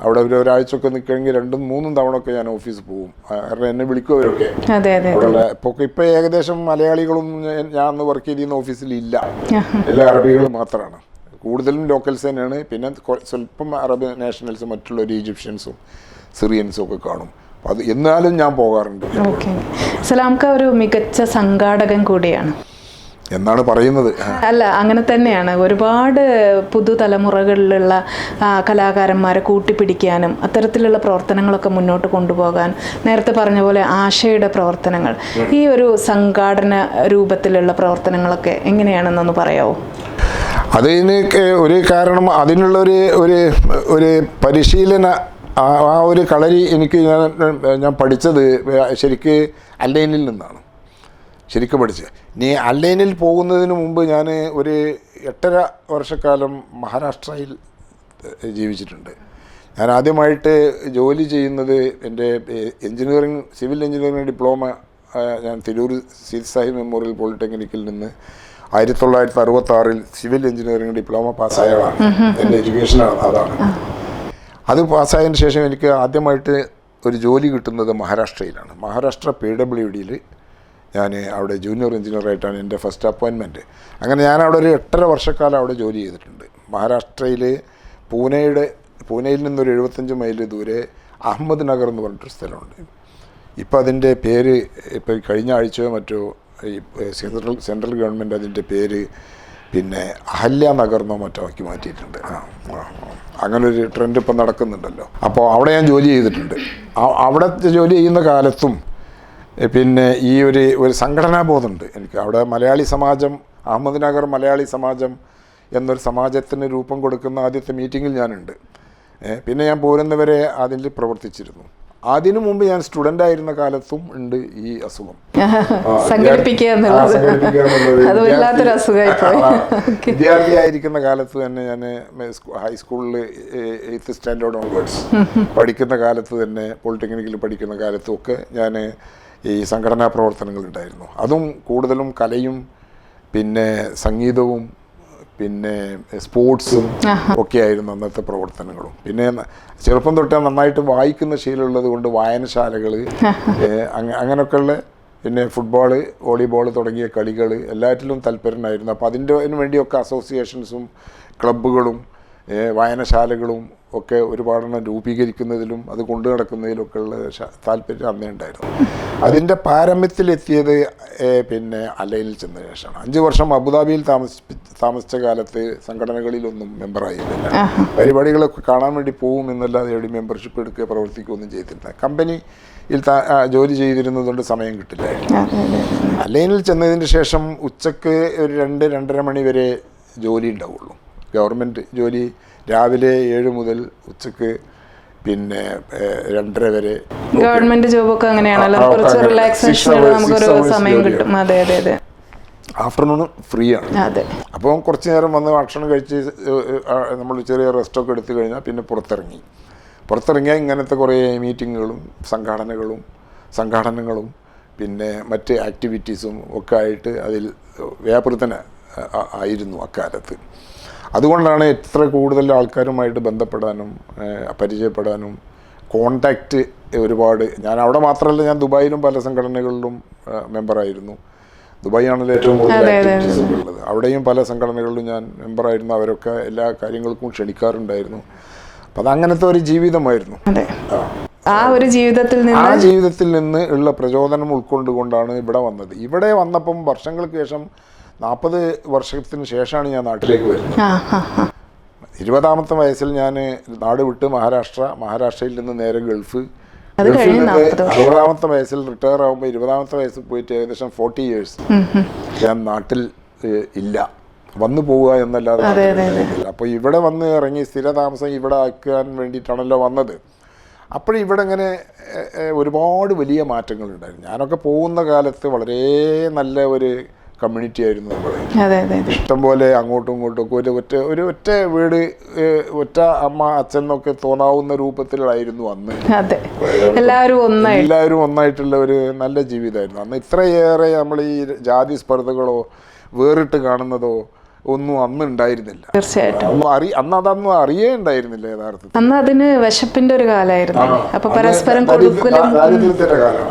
അവിടെ ഒരാഴ്ചയൊക്കെ നിൽക്കണമെങ്കിൽ 2-3 തവണയൊക്കെ ഞാൻ ഓഫീസിൽ പോകും. കാരണം എന്നെ വിളിക്കും അവരൊക്കെ. ഇപ്പോൾ ഏകദേശം മലയാളികളും ഞാൻ അന്ന് വർക്ക് ചെയ്തിരുന്ന ഓഫീസിൽ ഇല്ല, എല്ലാ അറബികളും മാത്രമാണ്. കൂടുതലും ലോക്കൽസ് തന്നെയാണ്. പിന്നെ സ്വല്പം അറബ് നാഷണൽസും മറ്റുള്ള ഈജിപ്ഷ്യൻസും സിറിയൻസും ഒക്കെ കാണും. അത് എന്നാലും ഞാൻ പോകാറുണ്ട്. സലാംക്ക ഒരു മികച്ച സംഘാടകൻ കൂടിയാണ്. എന്നാണ് പറയുന്നത്. അല്ല, അങ്ങനെ തന്നെയാണ്. ഒരുപാട് പുതുതലമുറകളിലുള്ള കലാകാരന്മാരെ കൂട്ടിപ്പിടിക്കാനും അത്തരത്തിലുള്ള പ്രവർത്തനങ്ങളൊക്കെ മുന്നോട്ട് കൊണ്ടുപോകാൻ, നേരത്തെ പറഞ്ഞ പോലെ ആശയുടെ പ്രവർത്തനങ്ങൾ, ഈ ഒരു സംഘാടന രൂപത്തിലുള്ള പ്രവർത്തനങ്ങളൊക്കെ എങ്ങനെയാണെന്നൊന്ന് പറയാമോ? അതിന് ഒരു കാരണം അതിനുള്ള ഒരു പരിശീലന ആ ഒരു കളരി എനിക്ക് ഞാൻ പഠിച്ചത് ശരിക്ക് അല്ലൈനിൽ നിന്നാണ് ശരിക്കും പഠിച്ചത്. ഇനി അല്ലൈനിൽ പോകുന്നതിന് മുമ്പ് ഞാൻ ഒരു 8.5 വർഷക്കാലം മഹാരാഷ്ട്രയിൽ ജീവിച്ചിട്ടുണ്ട്. ഞാൻ ആദ്യമായിട്ട് ജോലി ചെയ്യുന്നത് എൻ്റെ സിവിൽ എഞ്ചിനീയറിംഗ് ഡിപ്ലോമ ഞാൻ തിരൂർ സീത് സാഹിബ് മെമ്മോറിയൽ പോളിടെക്നിക്കിൽ നിന്ന് 1966 സിവിൽ എഞ്ചിനീയറിംഗ് ഡിപ്ലോമ പാസ്സായതാണ്. എൻ്റെ എഡ്യൂക്കേഷനാണ് അതാണ്. അത് പാസ്സായതിന് ശേഷം എനിക്ക് ആദ്യമായിട്ട് ഒരു ജോലി കിട്ടുന്നത് മഹാരാഷ്ട്രയിലാണ്. മഹാരാഷ്ട്ര PWDയിൽ ഞാൻ അവിടെ ജൂനിയർ എഞ്ചിനീയറായിട്ടാണ് എൻ്റെ ഫസ്റ്റ് അപ്പോയിൻമെൻറ്റ്. അങ്ങനെ ഞാൻ അവിടെ ഒരു 8.5 വർഷക്കാലം അവിടെ ജോലി ചെയ്തിട്ടുണ്ട്. മഹാരാഷ്ട്രയിൽ പൂനെയിൽ നിന്നൊരു 75 മൈൽ ദൂരെ അഹമ്മദ് നഗർ എന്ന് പറഞ്ഞിട്ടൊരു സ്ഥലമുണ്ട്. ഇപ്പോൾ അതിൻ്റെ പേര് ഇപ്പോൾ കഴിഞ്ഞ ആഴ്ചയോ മറ്റോ ഈ സെൻട്രൽ ഗവൺമെൻറ് അതിൻ്റെ പേര് പിന്നെ അഹല്യ നഗർ എന്നോ മറ്റോ ആക്കി മാറ്റിയിട്ടുണ്ട്. അങ്ങനൊരു ട്രെൻഡ് ഇപ്പം നടക്കുന്നുണ്ടല്ലോ. അപ്പോൾ അവിടെ ഞാൻ ജോലി ചെയ്തിട്ടുണ്ട്. അവിടെ ജോലി ചെയ്യുന്ന കാലത്തും പിന്നെ ഈ ഒരു സംഘടനാബോധമുണ്ട് എനിക്ക്. അവിടെ മലയാളി സമാജം, അഹമ്മദ് നഗർ മലയാളി സമാജം എന്നൊരു സമാജത്തിന് രൂപം കൊടുക്കുന്ന ആദ്യത്തെ മീറ്റിങ്ങിൽ ഞാനുണ്ട്. പിന്നെ ഞാൻ പോരുന്നവരെ അതിൽ പ്രവർത്തിച്ചിരുന്നു. അതിനു മുമ്പ് ഞാൻ സ്റ്റുഡൻ്റ് ആയിരുന്ന കാലത്തും ഉണ്ട് ഈ അസുഖം. വിദ്യാർത്ഥിയായിരിക്കുന്ന കാലത്ത് തന്നെ ഞാൻ ഹൈസ്കൂളിൽ 8th സ്റ്റാൻഡേർഡ് ഓൺവേർഡ്സ് പഠിക്കുന്ന കാലത്ത് തന്നെ, പോളിടെക്നിക്കിൽ പഠിക്കുന്ന കാലത്തും ഒക്കെ ഞാൻ ഈ സംഘടനാ പ്രവർത്തനങ്ങൾ ഉണ്ടായിരുന്നു. അതും കൂടുതലും കലയും പിന്നെ സംഗീതവും പിന്നെ സ്പോർട്സും ഒക്കെ ആയിരുന്നു അന്നത്തെ പ്രവർത്തനങ്ങളും. പിന്നെ ചെറുപ്പം തൊട്ടേ നന്നായിട്ട് വായിക്കുന്ന ശീലമുള്ളത് കൊണ്ട് വായനശാലകൾ അങ്ങനെയൊക്കെയുള്ള പിന്നെ ഫുട്ബോള്, വോളിബോൾ തുടങ്ങിയ കളികൾ എല്ലാറ്റിലും താല്പര്യനായിരുന്നു. അപ്പോൾ അതിന് വേണ്ടിയൊക്കെ അസോസിയേഷൻസും ക്ലബ്ബുകളും വായനശാലകളും ഒക്കെ ഒരുപാടെണ്ണം രൂപീകരിക്കുന്നതിലും അത് കൊണ്ടു നടക്കുന്നതിലൊക്കെ ഉള്ള താല്പര്യം അന്നേ ഉണ്ടായിരുന്നു. അതിൻ്റെ പാരമ്യത്തിലെത്തിയത് പിന്നെ അല്ലൈനിൽ ചെന്ന ശേഷമാണ്. 5 വർഷം അബുദാബിയിൽ താമസിച്ച കാലത്ത് സംഘടനകളിലൊന്നും മെമ്പറായിരുന്നില്ല. പരിപാടികളൊക്കെ കാണാൻ വേണ്ടി പോകും എന്നല്ലാതെ എവിടെ മെമ്പർഷിപ്പ് എടുക്കുക പ്രവർത്തിക്കുകയൊന്നും ചെയ്തിരുന്നില്ല. കമ്പനിയിൽ ജോലി ചെയ്തിരുന്നതുകൊണ്ട് സമയം കിട്ടില്ലായിരുന്നു. അല്ലൈനിൽ ചെന്നതിന് ശേഷം ഉച്ചക്ക് ഒരു 2-2:30 മണി വരെ ജോലി ഉണ്ടാവുള്ളൂ. ഗവൺമെൻറ് ജോലി രാവിലെ 7 മുതൽ ഉച്ചക്ക് പിന്നെ 2:30 വരെ. ഗവൺമെന്റ് ജോബൊക്കെ അങ്ങനെയാണല്ലോ, കുറച്ച് റിലാക്സേഷനുള്ള നമുക്കൊരു സമയം കിട്ടും. അതെ അതെ അതെ. ആഫ്റ്റർനൂൺ ഫ്രീ ആണ്. അതെ. അപ്പോൾ കുറച്ച് നേരം വന്ന് ഭക്ഷണം കഴിച്ച് നമ്മൾ ചെറിയ റെസ്റ്റൊക്കെ എടുത്തു കഴിഞ്ഞാൽ പിന്നെ പുറത്തിറങ്ങിയാൽ ഇങ്ങനത്തെ കുറേ മീറ്റിങ്ങുകളും സംഘാടനങ്ങളും പിന്നെ മറ്റ് ആക്ടിവിറ്റീസും ഒക്കെ ആയിട്ട് അതിൽ വ്യാപൃതന ആയിരുന്നു അക്കാലത്ത്. അതുകൊണ്ടാണ് എത്ര കൂടുതൽ ആൾക്കാരുമായിട്ട് ബന്ധപ്പെടാനും പരിചയപ്പെടാനും കോണ്ടാക്റ്റ് ഒരുപാട്. ഞാൻ അവിടെ മാത്രമല്ല, ഞാൻ ദുബായിലും പല സംഘടനകളിലും മെമ്പറായിരുന്നു. ദുബായ് ആണല്ലോ ഏറ്റവും കൂടുതൽ ആക്ടിവിറ്റീസ് ഉള്ളത്. അവിടെയും പല സംഘടനകളിലും ഞാൻ മെമ്പറായിരുന്നു. അവരൊക്കെ എല്ലാ കാര്യങ്ങൾക്കും ക്ഷണിക്കാറുണ്ടായിരുന്നു. അപ്പം അതങ്ങനത്തെ ഒരു ജീവിതമായിരുന്നു. ആ ജീവിതത്തിൽ നിന്ന് ഉള്ള പ്രചോദനം ഉൾക്കൊണ്ടുകൊണ്ടാണ് ഇവിടെ വന്നത്. ഇവിടെ വന്നപ്പം വർഷങ്ങൾക്ക് ശേഷം 40 വർഷത്തിന് ശേഷമാണ് ഞാൻ നാട്ടിലേക്ക് വരുന്നത്. 20ാമത്തെ വയസ്സിൽ ഞാൻ നാട് വിട്ട് മഹാരാഷ്ട്രയിൽ നിന്ന് നേരെ ഗൾഫിൽ നിന്ന് 60ാമത്തെ വയസ്സിൽ റിട്ടയർ ആകുമ്പോൾ 20ാമത്തെ വയസ്സിൽ പോയിട്ട് ഏകദേശം 40 years ഞാൻ നാട്ടിൽ ഇല്ല. വന്നു പോവുക എന്നല്ലാതെ. അപ്പോൾ ഇവിടെ വന്ന് ഇറങ്ങി സ്ഥിരതാമസം ഇവിടെ ആക്കാൻ വേണ്ടിയിട്ടാണല്ലോ വന്നത്. അപ്പോഴിവിടെ ഇങ്ങനെ ഒരുപാട് വലിയ മാറ്റങ്ങൾ ഉണ്ടായിരുന്നു. ഞാനൊക്കെ പോകുന്ന കാലത്ത് വളരെ നല്ല ഒരു കമ്മ്യൂണിറ്റി ആയിരുന്നു നമ്മൾ. ഇഷ്ടംപോലെ അങ്ങോട്ടും ഇങ്ങോട്ടും ഒക്കെ ഒറ്റ വീട്, ഒറ്റ അമ്മ അച്ഛൻ എന്നൊക്കെ തോന്നാവുന്ന രൂപത്തിലായിരുന്നു അന്ന്. എല്ലാവരും ഒന്നായിട്ടുള്ള ഒരു നല്ല ജീവിതമായിരുന്നു അന്ന്. ഇത്രയേറെ നമ്മൾ ഈ ജാതി സ്പർദ്ധകളോ വേറിട്ട് കാണുന്നതോ ഒന്നും അന്ന് ഉണ്ടായിരുന്നില്ല. തീർച്ചയായിട്ടും അന്ന് അതൊന്നും അറിയേ ഉണ്ടായിരുന്നില്ല യഥാർത്ഥത്തിൽ. അന്ന് അതിന് വിശപ്പിന്റെ ഒരു കാലമായിരുന്നു. അപ്പൊ പരസ്പരം കൊടുക്കലും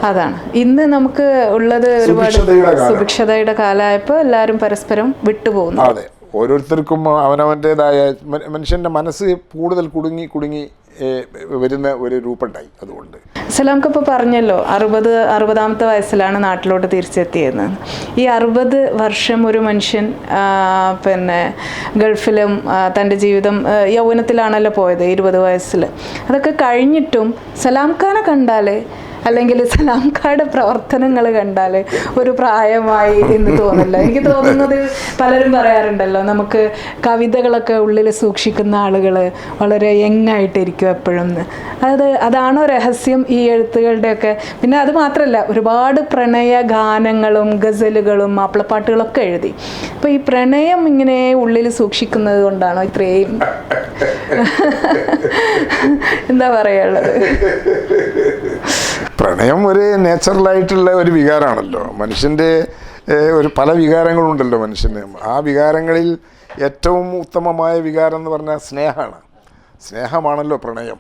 അതാണ്. ഇന്ന് നമുക്ക് ഉള്ളത് ഒരുപാട് സുഭിക്ഷതയുടെ കാലമായപ്പോ എല്ലാവരും പരസ്പരം വിട്ടുപോകുന്നു. അതെ, ഓരോരുത്തർക്കും അവനവൻ്റെതായ മനുഷ്യന്റെ മനസ്സ് കൂടുതൽ കുടുങ്ങി വരുന്ന ഒരു രൂപമുണ്ടായി. അതുകൊണ്ട് സലാംക്ക് ഇപ്പോൾ പറഞ്ഞല്ലോ 60-ാമത്തെ വയസ്സിലാണ് നാട്ടിലോട്ട് തിരിച്ചെത്തിയത്. ഈ 60 വർഷം ഒരു മനുഷ്യൻ പിന്നെ ഗൾഫിലും തൻ്റെ ജീവിതം യൗവനത്തിലാണല്ലോ പോയത്, 20 വയസ്സിൽ. അതൊക്കെ കഴിഞ്ഞിട്ടും സലാംഖാനെ കണ്ടാൽ അല്ലെങ്കിൽ സലാംഖയുടെ പ്രവർത്തനങ്ങൾ കണ്ടാൽ ഒരു പ്രായമായി എന്ന് തോന്നില്ല. എനിക്ക് തോന്നുന്നത് പലരും പറയാറുണ്ടല്ലോ, നമുക്ക് കവിതകളൊക്കെ ഉള്ളിൽ സൂക്ഷിക്കുന്ന ആളുകൾ വളരെ യങ് ആയിട്ടിരിക്കും എപ്പോഴും. അതാണോ രഹസ്യം ഈ എഴുത്തുകളുടെയൊക്കെ? പിന്നെ അത് മാത്രമല്ല, ഒരുപാട് പ്രണയ ഗാനങ്ങളും ഗസലുകളും മാപ്പിളപ്പാട്ടുകളൊക്കെ എഴുതി. അപ്പോൾ ഈ പ്രണയം ഇങ്ങനെ ഉള്ളിൽ സൂക്ഷിക്കുന്നത് കൊണ്ടാണോ ഇത്രയും എന്താ പറയാനുള്ളത്? പ്രണയം ഒരു നാച്ചുറലായിട്ടുള്ള ഒരു വികാരമാണല്ലോ. മനുഷ്യൻ്റെ പല വികാരങ്ങളുണ്ടല്ലോ മനുഷ്യന്. ആ വികാരങ്ങളിൽ ഏറ്റവും ഉത്തമമായ വികാരം എന്ന് പറഞ്ഞാൽ സ്നേഹമാണല്ലോ പ്രണയം.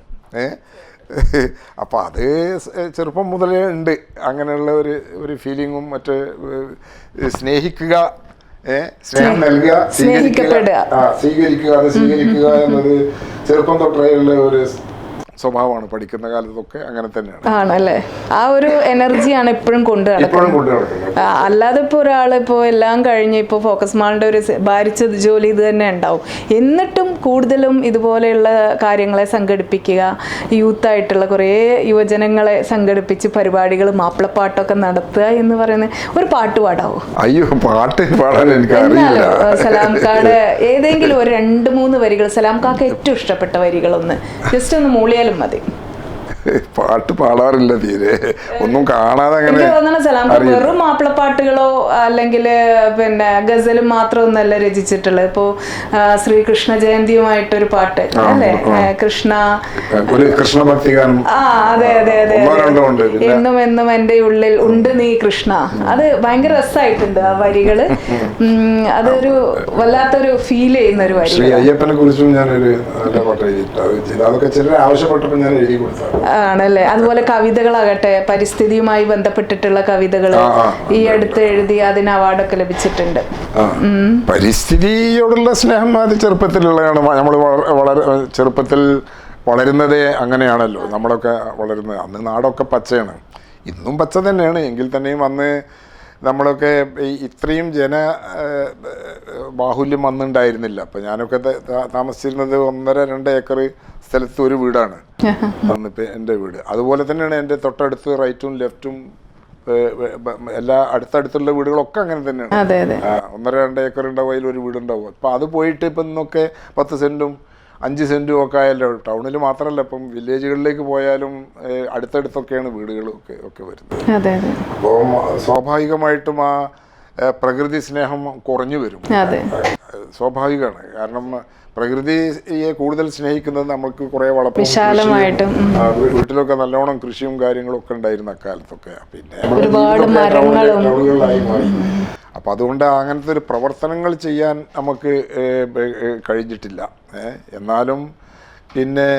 അപ്പോൾ അത് ചെറുപ്പം മുതലേ ഉണ്ട് അങ്ങനെയുള്ള ഒരു ഫീലിങ്ങും. മറ്റ് സ്നേഹിക്കുക, സ്നേഹം നൽകുക, സ്വീകരിക്കുക, അത് സ്വീകരിക്കുക എന്നത് ചെറുപ്പം തൊട്ടേയുള്ള ഒരു സ്വഭാവമാണ്. പഠിക്കുന്ന കാലത്തൊക്കെ അങ്ങനെ തന്നെയാണ്. ആണല്ലേ? ആ ഒരു എനർജിയാണ് ഇപ്പോഴും കൊണ്ടു നടക്കുന്നത്. അല്ലാതെ ഇപ്പോൾ ഒരാളിപ്പോൾ എല്ലാം കഴിഞ്ഞ് ഇപ്പോൾ ഫോക്കസ് മാളിൻ്റെ ഒരു ഭാരിച്ച ജോലി ഇത് തന്നെ ഉണ്ടാവും. എന്നിട്ടും കൂടുതലും ഇതുപോലെയുള്ള കാര്യങ്ങളെ സംഘടിപ്പിക്കുക, യൂത്തായിട്ടുള്ള കുറേ യുവജനങ്ങളെ സംഘടിപ്പിച്ച് പരിപാടികൾ, മാപ്പിളപ്പാട്ടൊക്കെ നടത്തുക എന്ന് പറയുന്നത്. ഒരു പാട്ട് പാടാവോ? അയ്യോ, പാട്ട് പാടാൻ എനിക്കറിയില്ല. സലാംക്കാട് ഏതെങ്കിലും ഒരു 2-3 വരികൾ, സലാംക്കാക്ക് ഏറ്റവും ഇഷ്ടപ്പെട്ട വരികളൊന്ന് ജസ്റ്റ് ഒന്ന് മൂളിയാലും മതി. പാട്ട് പാടാറില്ല തീരെ, ഒന്നും കാണാതെ. എനിക്ക് തോന്നണ സലാംക്ക് വെറും മാപ്പിളപ്പാട്ടുകളോ അല്ലെങ്കിൽ പിന്നെ ഗസലും മാത്രമൊന്നല്ല രചിച്ചിട്ടുള്ളത്. ഇപ്പോ ശ്രീകൃഷ്ണ ജയന്തിയുമായിട്ടൊരു പാട്ട് അല്ലേ, കൃഷ്ണഭക്തി ഗാനം. അതെ അതെ അതെ, എന്നും എന്നും എൻ്റെ ഉള്ളിൽ ഉണ്ട് നീ കൃഷ്ണ. അത് ഭയങ്കര രസമായിട്ടുണ്ട് ആ വരികള്. അതൊരു വല്ലാത്തൊരു ഫീൽ ചെയ്യുന്ന ഒരു വരി. അയ്യപ്പനെ കുറിച്ചും ഞാനൊരു നല്ല പാട്ട് എഴുതിയിട്ടുണ്ട്. അതൊക്കെ ചിലർ ആവശ്യപ്പെട്ടപ്പോൾ ഞാൻ എഴുതി കൊടുത്തു. ആണല്ലേ? അതുപോലെ കവിതകളാകട്ടെ, പരിസ്ഥിതിയുമായി ബന്ധപ്പെട്ടിട്ടുള്ള കവിതകൾ ഈ അടുത്ത് എഴുതി അതിന് അവാർഡൊക്കെ ലഭിച്ചിട്ടുണ്ട്. പരിസ്ഥിതിയോടുള്ള സ്നേഹം അത് ചെറുപ്പത്തിലുള്ളതാണ്. നമ്മൾ വളരെ ചെറുപ്പത്തിൽ വളരുന്നതേ അങ്ങനെയാണല്ലോ. നമ്മളൊക്കെ വളരുന്നത് അന്ന് നാടൊക്കെ പച്ചയാണ്, ഇന്നും പച്ച തന്നെയാണ്. എങ്കിൽ തന്നെയും അന്ന് നമ്മളൊക്കെ ഇത്രയും ബാഹുല്യം അന്നുണ്ടായിരുന്നില്ല. അപ്പം ഞാനൊക്കെ താമസിച്ചിരുന്നത് 1.5-2 ഏക്കർ സ്ഥലത്ത് ഒരു വീടാണ് അന്നിപ്പോൾ എൻ്റെ വീട്. അതുപോലെ തന്നെയാണ് എൻ്റെ തൊട്ടടുത്ത് റൈറ്റും ലെഫ്റ്റും എല്ലാ അടുത്തടുത്തുള്ള വീടുകളൊക്കെ അങ്ങനെ തന്നെയാണ്. 1.5-2 ഏക്കർ ഉണ്ടാവും, അതിലൊരു വീടുണ്ടാവും. അപ്പം അത് പോയിട്ട് ഇപ്പം ഇന്നൊക്കെ 10 സെൻറ്റും 5 സെൻറ്റും ഒക്കെ ആയല്ലോ. ടൗണിൽ മാത്രമല്ല, ഇപ്പം വില്ലേജുകളിലേക്ക് പോയാലും അടുത്തടുത്തൊക്കെയാണ് വീടുകളൊക്കെ വരുന്നത്. അപ്പോൾ സ്വാഭാവികമായിട്ടും ആ പ്രകൃതി സ്നേഹം കുറഞ്ഞു വരും. സ്വാഭാവികമാണ്. കാരണം പ്രകൃതിയെ കൂടുതൽ സ്നേഹിക്കുന്നത് നമുക്ക് കുറേ വിശാലമായിട്ടും വീട്ടിലൊക്കെ നല്ലോണം കൃഷിയും കാര്യങ്ങളൊക്കെ ഉണ്ടായിരുന്ന അക്കാലത്തൊക്കെ. പിന്നെ ടൗണുകളിലായി മാറി. അപ്പം അതുകൊണ്ട് അങ്ങനത്തെ ഒരു പ്രവർത്തനങ്ങൾ ചെയ്യാൻ നമുക്ക് കഴിഞ്ഞിട്ടില്ല. എന്നാലും പിന്നെ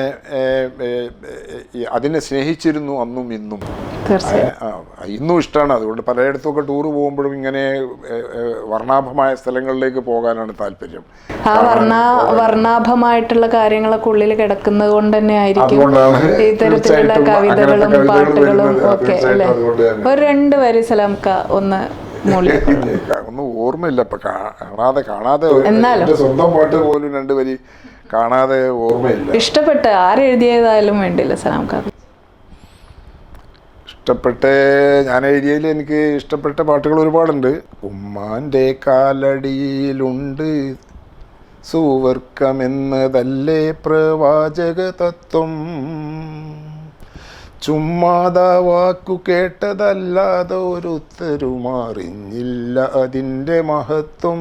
അതിനെ സ്നേഹിച്ചിരുന്നു അന്നും ഇന്നും. ഇന്നും ഇഷ്ടമാണ്. അതുകൊണ്ട് പലയിടത്തുമൊക്കെ ടൂറ് പോകുമ്പോഴും ഇങ്ങനെ വർണ്ണാഭമായ സ്ഥലങ്ങളിലേക്ക് പോകാനാണ് താല്പര്യം. ആ വർണ്ണാഭമായിട്ടുള്ള കാര്യങ്ങളൊക്കെ ഉള്ളിൽ കിടക്കുന്നത് കൊണ്ട് തന്നെ ആയിരിക്കും ഇത്തരത്തിലുള്ള കവിതകളും പാട്ടുകളും ഒക്കെ അല്ലേ? ഒരു 2 വരി സലാംക്ക ഒന്ന് ഒന്നും ഓർമ്മയില്ല ഇപ്പൊ. കാണാതെ സ്വന്തം പാട്ട് പോലും 2 വരി കാണാതെ ഓർമ്മയില്ല. ഇഷ്ടപ്പെട്ട ആരെഴുതിയതായാലും വേണ്ടില്ല സലാംക്ക. ഞാൻ എഴുതിയതിൽ എനിക്ക് ഇഷ്ടപ്പെട്ട പാട്ടുകൾ ഒരുപാടുണ്ട്. ഉമ്മാൻ്റെ കാലടിയിലുണ്ട് സുവർക്കമെന്നതല്ലേ പ്രവാചക തത്വം, ചുമ്മാതാ വാക്കു കേട്ടതല്ലാതെ ഒരുത്തരുമറിഞ്ഞില്ല അതിൻ്റെ മഹത്വം.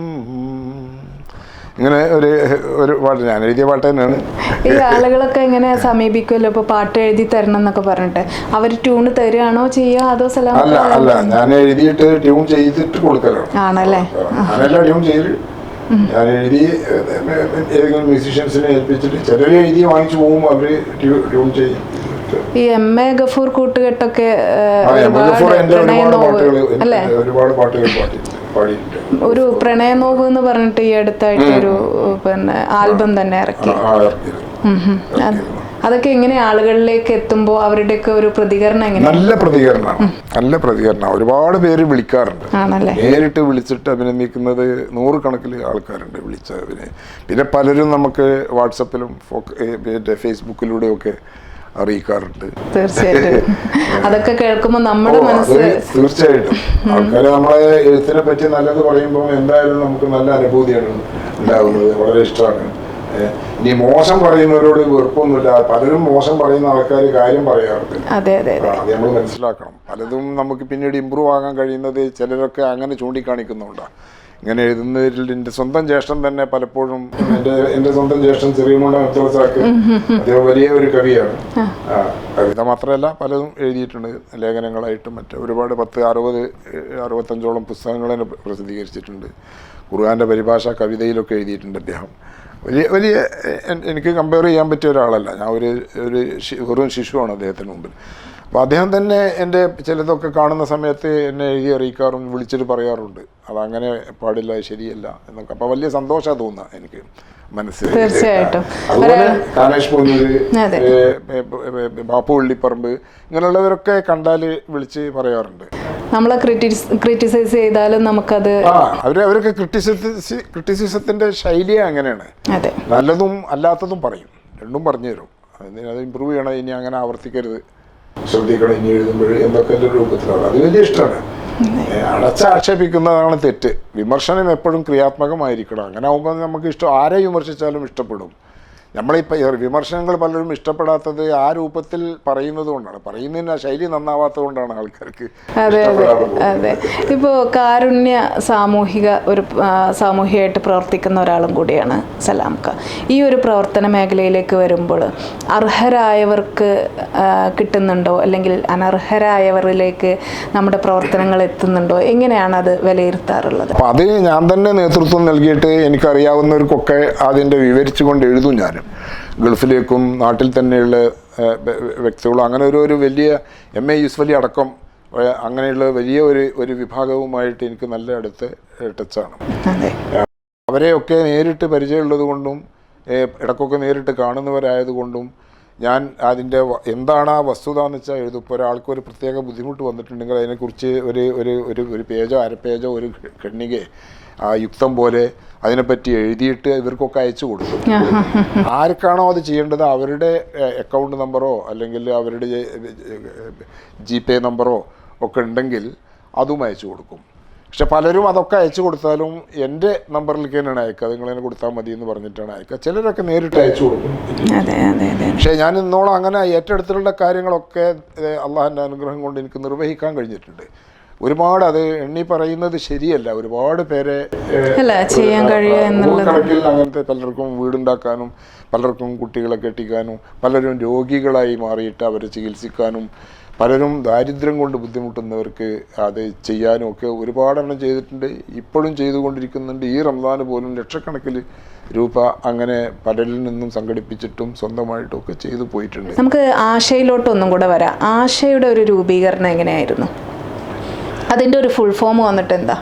ഇങ്ങനെ ഒരു പാട്ട് ഞാൻ എഴുതിയ പാട്ട് തന്നെയാണ്. ഈ ആളുകളൊക്കെ ഇങ്ങനെ സമീപിക്കുമല്ലോ, ഇപ്പൊ പാട്ട് എഴുതി തരണം എന്നൊക്കെ പറഞ്ഞിട്ട്, അവർ ട്യൂണ് തരുകയാണോ ചെയ്യുക അതോ സലാം? അല്ല, ഞാൻ എഴുതിയിട്ട് ട്യൂൺ ചെയ്തിട്ട് കൊടുക്കലാണ്. ആണല്ലേ? ഞാനെല്ലാം ട്യൂൺ ചെയ്ത് ഞാൻ എഴുതി ഏതെങ്കിലും മ്യൂസീഷ്യൻസിനെ ഏൽപ്പിച്ചിട്ട് ചിലർ എഴുതി വാങ്ങിച്ചു പോകും, അവര് ട്യൂൺ ചെയ്യും. ഈ MA ഗഫൂർ കൂട്ടുകെട്ടൊക്കെ ഒരുപാട് പാട്ടുകൾ പാടിയിട്ടുണ്ട്. ഒരു പ്രണയനോവ് എന്ന് പറഞ്ഞിട്ട് ഈ അടുത്തായിട്ടൊരു പിന്നെ ആൽബം തന്നെ ഇറക്കി. അതൊക്കെ എങ്ങനെ ആളുകളിലേക്ക് എത്തുമ്പോൾ അവരുടെയൊക്കെ ഒരു പ്രതികരണം എങ്ങനെ? നല്ല പ്രതികരണമാണ്. ഒരുപാട് പേര് വിളിക്കാറുണ്ട്. നേരിട്ട് വിളിച്ചിട്ട് അഭിനന്ദിക്കുന്നത് 100 കണക്കിൽ ആൾക്കാരുണ്ട് വിളിച്ച പിന്നെ പലരും നമുക്ക് വാട്സപ്പിലും ഫേസ്ബുക്കിലൂടെയൊക്കെ അറിയിക്കാറുണ്ട്. തീർച്ചയായിട്ടും അതൊക്കെ കേൾക്കുമ്പോൾ നമ്മുടെ മനസ്സ് തീർച്ചയായിട്ടും ആൾക്കാർ നമ്മളെ എഴുത്തിനെ പറ്റി നല്ലത് പറയുമ്പോൾ എന്തായാലും നമുക്ക് നല്ല അനുഭൂതിയാണ് ഉണ്ടാകുന്നത്. വളരെ ഇഷ്ടമാണ്. ഇനി മോശം പറയുന്നവരോട് വെറുപ്പൊന്നുമില്ല. പലരും മോശം പറയുന്ന ആൾക്കാർ കാര്യം പറയാറുണ്ട്. അത് നമ്മൾ മനസ്സിലാക്കണം. പലതും നമുക്ക് പിന്നീട് ഇമ്പ്രൂവ് ആകാൻ കഴിയുന്നത് ചിലരൊക്കെ അങ്ങനെ ചൂണ്ടിക്കാണിക്കുന്നുണ്ടാണ്. ഇങ്ങനെ എഴുതുന്നതിൽ എൻ്റെ സ്വന്തം ജ്യേഷ്ഠൻ തന്നെ പലപ്പോഴും എൻ്റെ സ്വന്തം ജ്യേഷ്ഠൻ ചെറിയമുള്ള വ്യത്യാസമാക്കി അദ്ദേഹം വലിയ ഒരു കവിയാണ്. കവിത മാത്രമല്ല പലതും എഴുതിയിട്ടുണ്ട്. ലേഖനങ്ങളായിട്ടും മറ്റ് ഒരുപാട് 60-65 പുസ്തകങ്ങൾ തന്നെ പ്രസിദ്ധീകരിച്ചിട്ടുണ്ട്. ഖുർആന്റെ പരിഭാഷ കവിതയിലൊക്കെ എഴുതിയിട്ടുണ്ട് അദ്ദേഹം. വലിയ എനിക്ക് കമ്പയർ ചെയ്യാൻ പറ്റിയ ഒരാളല്ല. ഞാൻ ഒരു വെറും ശിശുവാണ് അദ്ദേഹത്തിന് മുമ്പിൽ. അപ്പോൾ അദ്ദേഹം തന്നെ എൻ്റെ ചിലതൊക്കെ കാണുന്ന സമയത്ത് എന്നെ എഴുതി അറിയിക്കാറും വിളിച്ചിട്ട് പറയാറുണ്ട് അതങ്ങനെ പാടില്ല, ശരിയല്ല എന്നൊക്കെ. അപ്പോൾ വലിയ സന്തോഷമാണ് തോന്നുക എനിക്ക് മനസ്സിൽ. അതുപോലെ കാനേഷ് പൊന്നൂര്, ബാപ്പു വള്ളിപ്പറമ്പ് ഇങ്ങനെയുള്ളവരൊക്കെ കണ്ടാൽ വിളിച്ച് പറയാറുണ്ട്. നമ്മളെ ക്രിറ്റിസൈസ് ചെയ്താലും നമുക്കത് അവരൊക്കെ ക്രിറ്റിസിസത്തിന്റെ ശൈലിയെ അങ്ങനെയാണ്. നല്ലതും അല്ലാത്തതും പറയും, രണ്ടും പറഞ്ഞു തരും. അത് ഇമ്പ്രൂവ് ചെയ്യണം, ഇനി അങ്ങനെ ആവർത്തിക്കരുത്, ശ്രദ്ധിക്കണം ഇനി എഴുതുമ്പോൾ എന്നൊക്കെ എൻ്റെ രൂപത്തിലാണ്. അത് വലിയ ഇഷ്ടമാണ്. അടച്ചാക്ഷേപിക്കുന്നതാണ് തെറ്റ്. വിമർശനം എപ്പോഴും ക്രിയാത്മകമായിരിക്കണം. അങ്ങനെ ആകുമ്പോൾ നമുക്ക് ആരെ വിമർശിച്ചാലും ഇഷ്ടപ്പെടും. നമ്മളിപ്പോൾ വിമർശനങ്ങൾ പലരും ഇഷ്ടപ്പെടാത്തത് ആ രൂപത്തിൽ പറയുന്നത് കൊണ്ടാണ്. പറയുന്നതിന് ആ ശൈലി നന്നാവാത്തത് കൊണ്ടാണ് ആൾക്കാർക്ക്. അതെ. ഇപ്പോൾ കാരുണ്യ സാമൂഹികമായിട്ട് പ്രവർത്തിക്കുന്ന ഒരാളും കൂടിയാണ് സലാംക്ക. ഈ ഒരു പ്രവർത്തന മേഖലയിലേക്ക് വരുമ്പോൾ അർഹരായവർക്ക് കിട്ടുന്നുണ്ടോ, അല്ലെങ്കിൽ അനർഹരായവരിലേക്ക് നമ്മുടെ പ്രവർത്തനങ്ങൾ എത്തുന്നുണ്ടോ? എങ്ങനെയാണ് അത് വിലയിരുത്താറുള്ളത്? അപ്പോൾ അത് ഞാൻ തന്നെ നേതൃത്വം നൽകിയിട്ട് എനിക്കറിയാവുന്നവർക്കൊക്കെ അതിൻ്റെ വിവരിച്ചുകൊണ്ട് എഴുതും. ഞാൻ ഗൾഫിലേക്കും നാട്ടിൽ തന്നെയുള്ള വ്യക്തികളും അങ്ങനെ ഒരു വലിയ MA യൂസ്ഫലി അടക്കം അങ്ങനെയുള്ള വലിയ ഒരു വിഭാഗവുമായിട്ട് എനിക്ക് നല്ല അടുത്ത് ടച്ചാണ്. അവരെയൊക്കെ നേരിട്ട് പരിചയമുള്ളത് കൊണ്ടും ഇടയ്ക്കൊക്കെ നേരിട്ട് കാണുന്നവരായതുകൊണ്ടും ഞാൻ അതിൻ്റെ എന്താണ് ആ വസ്തുത എന്ന് വെച്ചാൽ എഴുതും. ഇപ്പോൾ ഒരാൾക്ക് ഒരു പ്രത്യേക ബുദ്ധിമുട്ട് വന്നിട്ടുണ്ടെങ്കിൽ അതിനെക്കുറിച്ച് ഒരു പേജോ അരപ്പേജോ ഒരു ഖണ്ഡിക ആ യുക്തം പോലെ അതിനെപ്പറ്റി എഴുതിയിട്ട് ഇവർക്കൊക്കെ അയച്ചു കൊടുക്കും. ആർക്കാണോ അത് ചെയ്യേണ്ടത് അവരുടെ അക്കൗണ്ട് നമ്പറോ അല്ലെങ്കിൽ അവരുടെ GPay നമ്പറോ ഒക്കെ ഉണ്ടെങ്കിൽ അതും അയച്ചു കൊടുക്കും. പക്ഷെ പലരും അതൊക്കെ അയച്ചു കൊടുത്താലും എൻ്റെ നമ്പറിലേക്ക് തന്നെയാണ് അയക്കുക, നിങ്ങളതിനെ കൊടുത്താൽ മതി എന്ന് പറഞ്ഞിട്ടാണ് അയക്കുക. ചിലരൊക്കെ നേരിട്ട് അയച്ചു കൊടുക്കും. പക്ഷേ ഞാൻ ഇന്നോളം അങ്ങനെ ഏറ്റെടുത്തിട്ടുള്ള കാര്യങ്ങളൊക്കെ അള്ളാഹുവിൻ്റെ അനുഗ്രഹം കൊണ്ട് എനിക്ക് നിർവഹിക്കാൻ കഴിഞ്ഞിട്ടുണ്ട്. ഒരുപാട് അത് എണ്ണി പറയുന്നത് ശരിയല്ല. ഒരുപാട് പേരെ കണക്കിൽ അങ്ങനത്തെ പലർക്കും വീടുണ്ടാക്കാനും പലർക്കും കുട്ടികളെ കെട്ടിക്കാനും പലരും രോഗികളായി മാറിയിട്ട് അവരെ ചികിത്സിക്കാനും പലരും ദാരിദ്ര്യം കൊണ്ട് ബുദ്ധിമുട്ടുന്നവർക്ക് അത് ചെയ്യാനും ഒക്കെ ഒരുപാടെണ്ണം ചെയ്തിട്ടുണ്ട്. ഇപ്പോഴും ചെയ്തുകൊണ്ടിരിക്കുന്നുണ്ട്. ഈ റംസാന് പോലും ലക്ഷക്കണക്കിൽ രൂപ അങ്ങനെ പലരിൽ നിന്നും സംഘടിപ്പിച്ചിട്ടും സ്വന്തമായിട്ടും ഒക്കെ ചെയ്തു പോയിട്ടുണ്ട്. നമുക്ക് ആശയിലോട്ടൊന്നും കൂടെ വരാം. ആശയുടെ ഒരു രൂപീകരണം എങ്ങനെയായിരുന്നു? അതിൻ്റെ ഒരു ഫുൾ ഫോം വന്നിട്ട് എന്താ?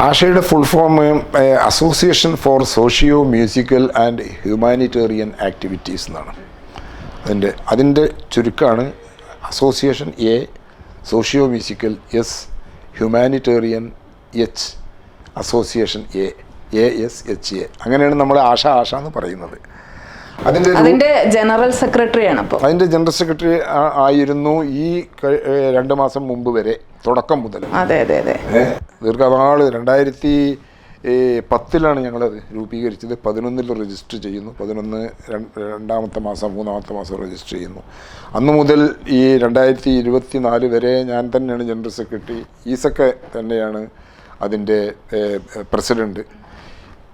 ആശയുടെ full form association for socio musical and humanitarian activities എന്നാണ്. അതിൻ്റെ ചുരുക്കമാണ് association A, socio musical S, humanitarian H, association ASHA. അങ്ങനെയാണ് നമ്മൾ ആശ എന്ന് പറയുന്നത്. അതിന്റെ ജനറൽ സെക്രട്ടറിയാണ്. അപ്പോൾ അതിന്റെ ജനറൽ സെക്രട്ടറി ആയിരുന്നു ഈ 2 മാസം മുമ്പ് വരെ, തുടക്കം മുതൽ. ദീർഘനാൾ 2010 ഞങ്ങളത് രൂപീകരിച്ചത്. 11 രജിസ്റ്റർ ചെയ്യുന്നു. 11 2-ാമത്തെ മാസം 3-ാമത്തെ മാസം രജിസ്റ്റർ ചെയ്യുന്നു. അന്നു മുതൽ ഈ 2024 വരെ ഞാൻ തന്നെയാണ് ജനറൽ സെക്രട്ടറി. ഈസൊക്കെ തന്നെയാണ് അതിൻ്റെ പ്രസിഡന്റ്.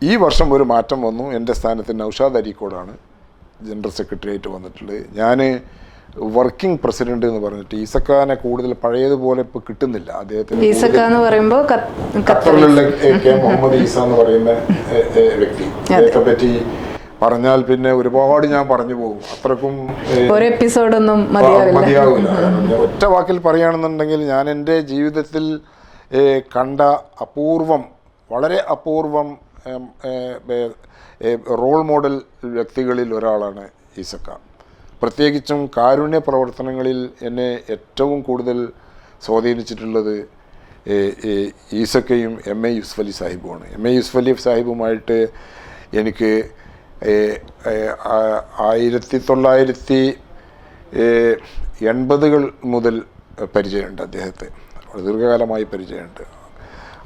ഈ വർഷം ഒരു മാറ്റം വന്നു. എൻ്റെ സ്ഥാനത്ത് നൗഷാദ് അരീക്കോടാണ് ജനറൽ സെക്രട്ടറി ആയിട്ട് വന്നിട്ടുള്ളത്. ഞാൻ വർക്കിംഗ് പ്രസിഡന്റ് എന്ന് പറഞ്ഞിട്ട് ഈസക്കാനെ കൂടുതൽ പഴയതുപോലെ ഇപ്പോൾ കിട്ടുന്നില്ല. അദ്ദേഹത്തിന് ഖത്തറിലുള്ള K മുഹമ്മദ് ഈസ എന്ന് പറയുന്ന വ്യക്തി, അദ്ദേഹത്തെ പറ്റി പറഞ്ഞാൽ പിന്നെ ഒരുപാട് ഞാൻ പറഞ്ഞു പോകും. അത്രക്കും മതിയാവില്ല. ഒറ്റ വാക്കിൽ പറയുകയാണെന്നുണ്ടെങ്കിൽ ഞാൻ എൻ്റെ ജീവിതത്തിൽ കണ്ട വളരെ അപൂർവം റോൾ മോഡൽ വ്യക്തികളിൽ ഒരാളാണ് ഈസക്ക. പ്രത്യേകിച്ചും കാരുണ്യ പ്രവർത്തനങ്ങളിൽ എന്നെ ഏറ്റവും കൂടുതൽ സ്വാധീനിച്ചിട്ടുള്ളത് ഈസക്കയും എം എ യൂസഫ് അലി സാഹിബുമാണ്. എം എ യൂസഫ് അലി സാഹിബുമായിട്ട് എനിക്ക് 1980 മുതൽ പരിചയമുണ്ട്. അദ്ദേഹത്തെ ദീർഘകാലമായി പരിചയമുണ്ട്.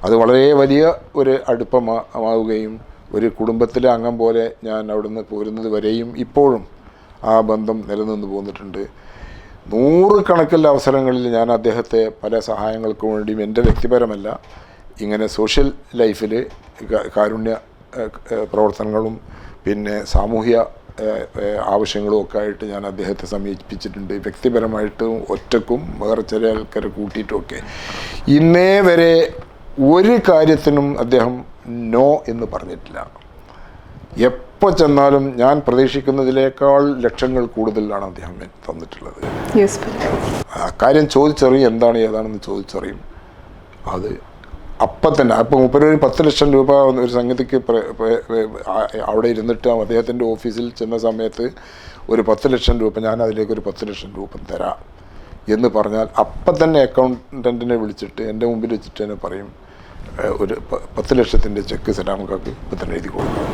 അത് വളരെ വലിയ ഒരു അടുപ്പമാവുകയും ഒരു കുടുംബത്തിലെ അംഗം പോലെ ഞാൻ അവിടുന്ന് പോരുന്നത് വരെയും ഇപ്പോഴും ആ ബന്ധം നിലനിന്ന് പോന്നിട്ടുണ്ട്. 100 കണക്കിൽ അവസരങ്ങളിൽ ഞാൻ അദ്ദേഹത്തെ പല സഹായങ്ങൾക്കും വേണ്ടിയും എൻ്റെ വ്യക്തിപരമല്ല, ഇങ്ങനെ സോഷ്യൽ ലൈഫിൽ കാരുണ്യ പ്രവർത്തനങ്ങളും പിന്നെ സാമൂഹ്യ ആവശ്യങ്ങളും ഒക്കെ ആയിട്ട് ഞാൻ അദ്ദേഹത്തെ സമീപിച്ചിട്ടുണ്ട്. വ്യക്തിപരമായിട്ടും ഒറ്റക്കും വേറെ ചില ആൾക്കാരെ കൂട്ടിയിട്ടുമൊക്കെ. ഇന്നേ വരെ ഒരു കാര്യത്തിനും അദ്ദേഹം നോ എന്ന് പറഞ്ഞിട്ടില്ല. എപ്പോൾ ചെന്നാലും ഞാൻ പ്രതീക്ഷിക്കുന്നതിനേക്കാൾ ലക്ഷങ്ങൾ കൂടുതലാണ് അദ്ദേഹം തന്നിട്ടുള്ളത്. കാര്യം ചോദിച്ചറിയും, എന്താണ് ഏതാണെന്ന് ചോദിച്ചറിയും. അത് അപ്പം തന്നെ അപ്പം ഒരു 10 ലക്ഷം രൂപ ഒരു സംഗതിക്ക് അവിടെ ഇരുന്നിട്ട് അദ്ദേഹത്തിൻ്റെ ഓഫീസിൽ ചെന്ന സമയത്ത് ഒരു 10 ലക്ഷം രൂപ, ഞാൻ അതിലേക്ക് ഒരു 10 ലക്ഷം രൂപ തരാം എന്ന് പറഞ്ഞാൽ അപ്പം തന്നെ അക്കൗണ്ടൻറ്റിനെ വിളിച്ചിട്ട് എൻ്റെ മുമ്പിൽ വെച്ചിട്ട് തന്നെ പറയും, ഒരു 10 ലക്ഷത്തിൻ്റെ ചെക്ക് സലാംക്കാക്ക് ഇപ്പം തന്നെ എഴുതി കൊടുക്കും.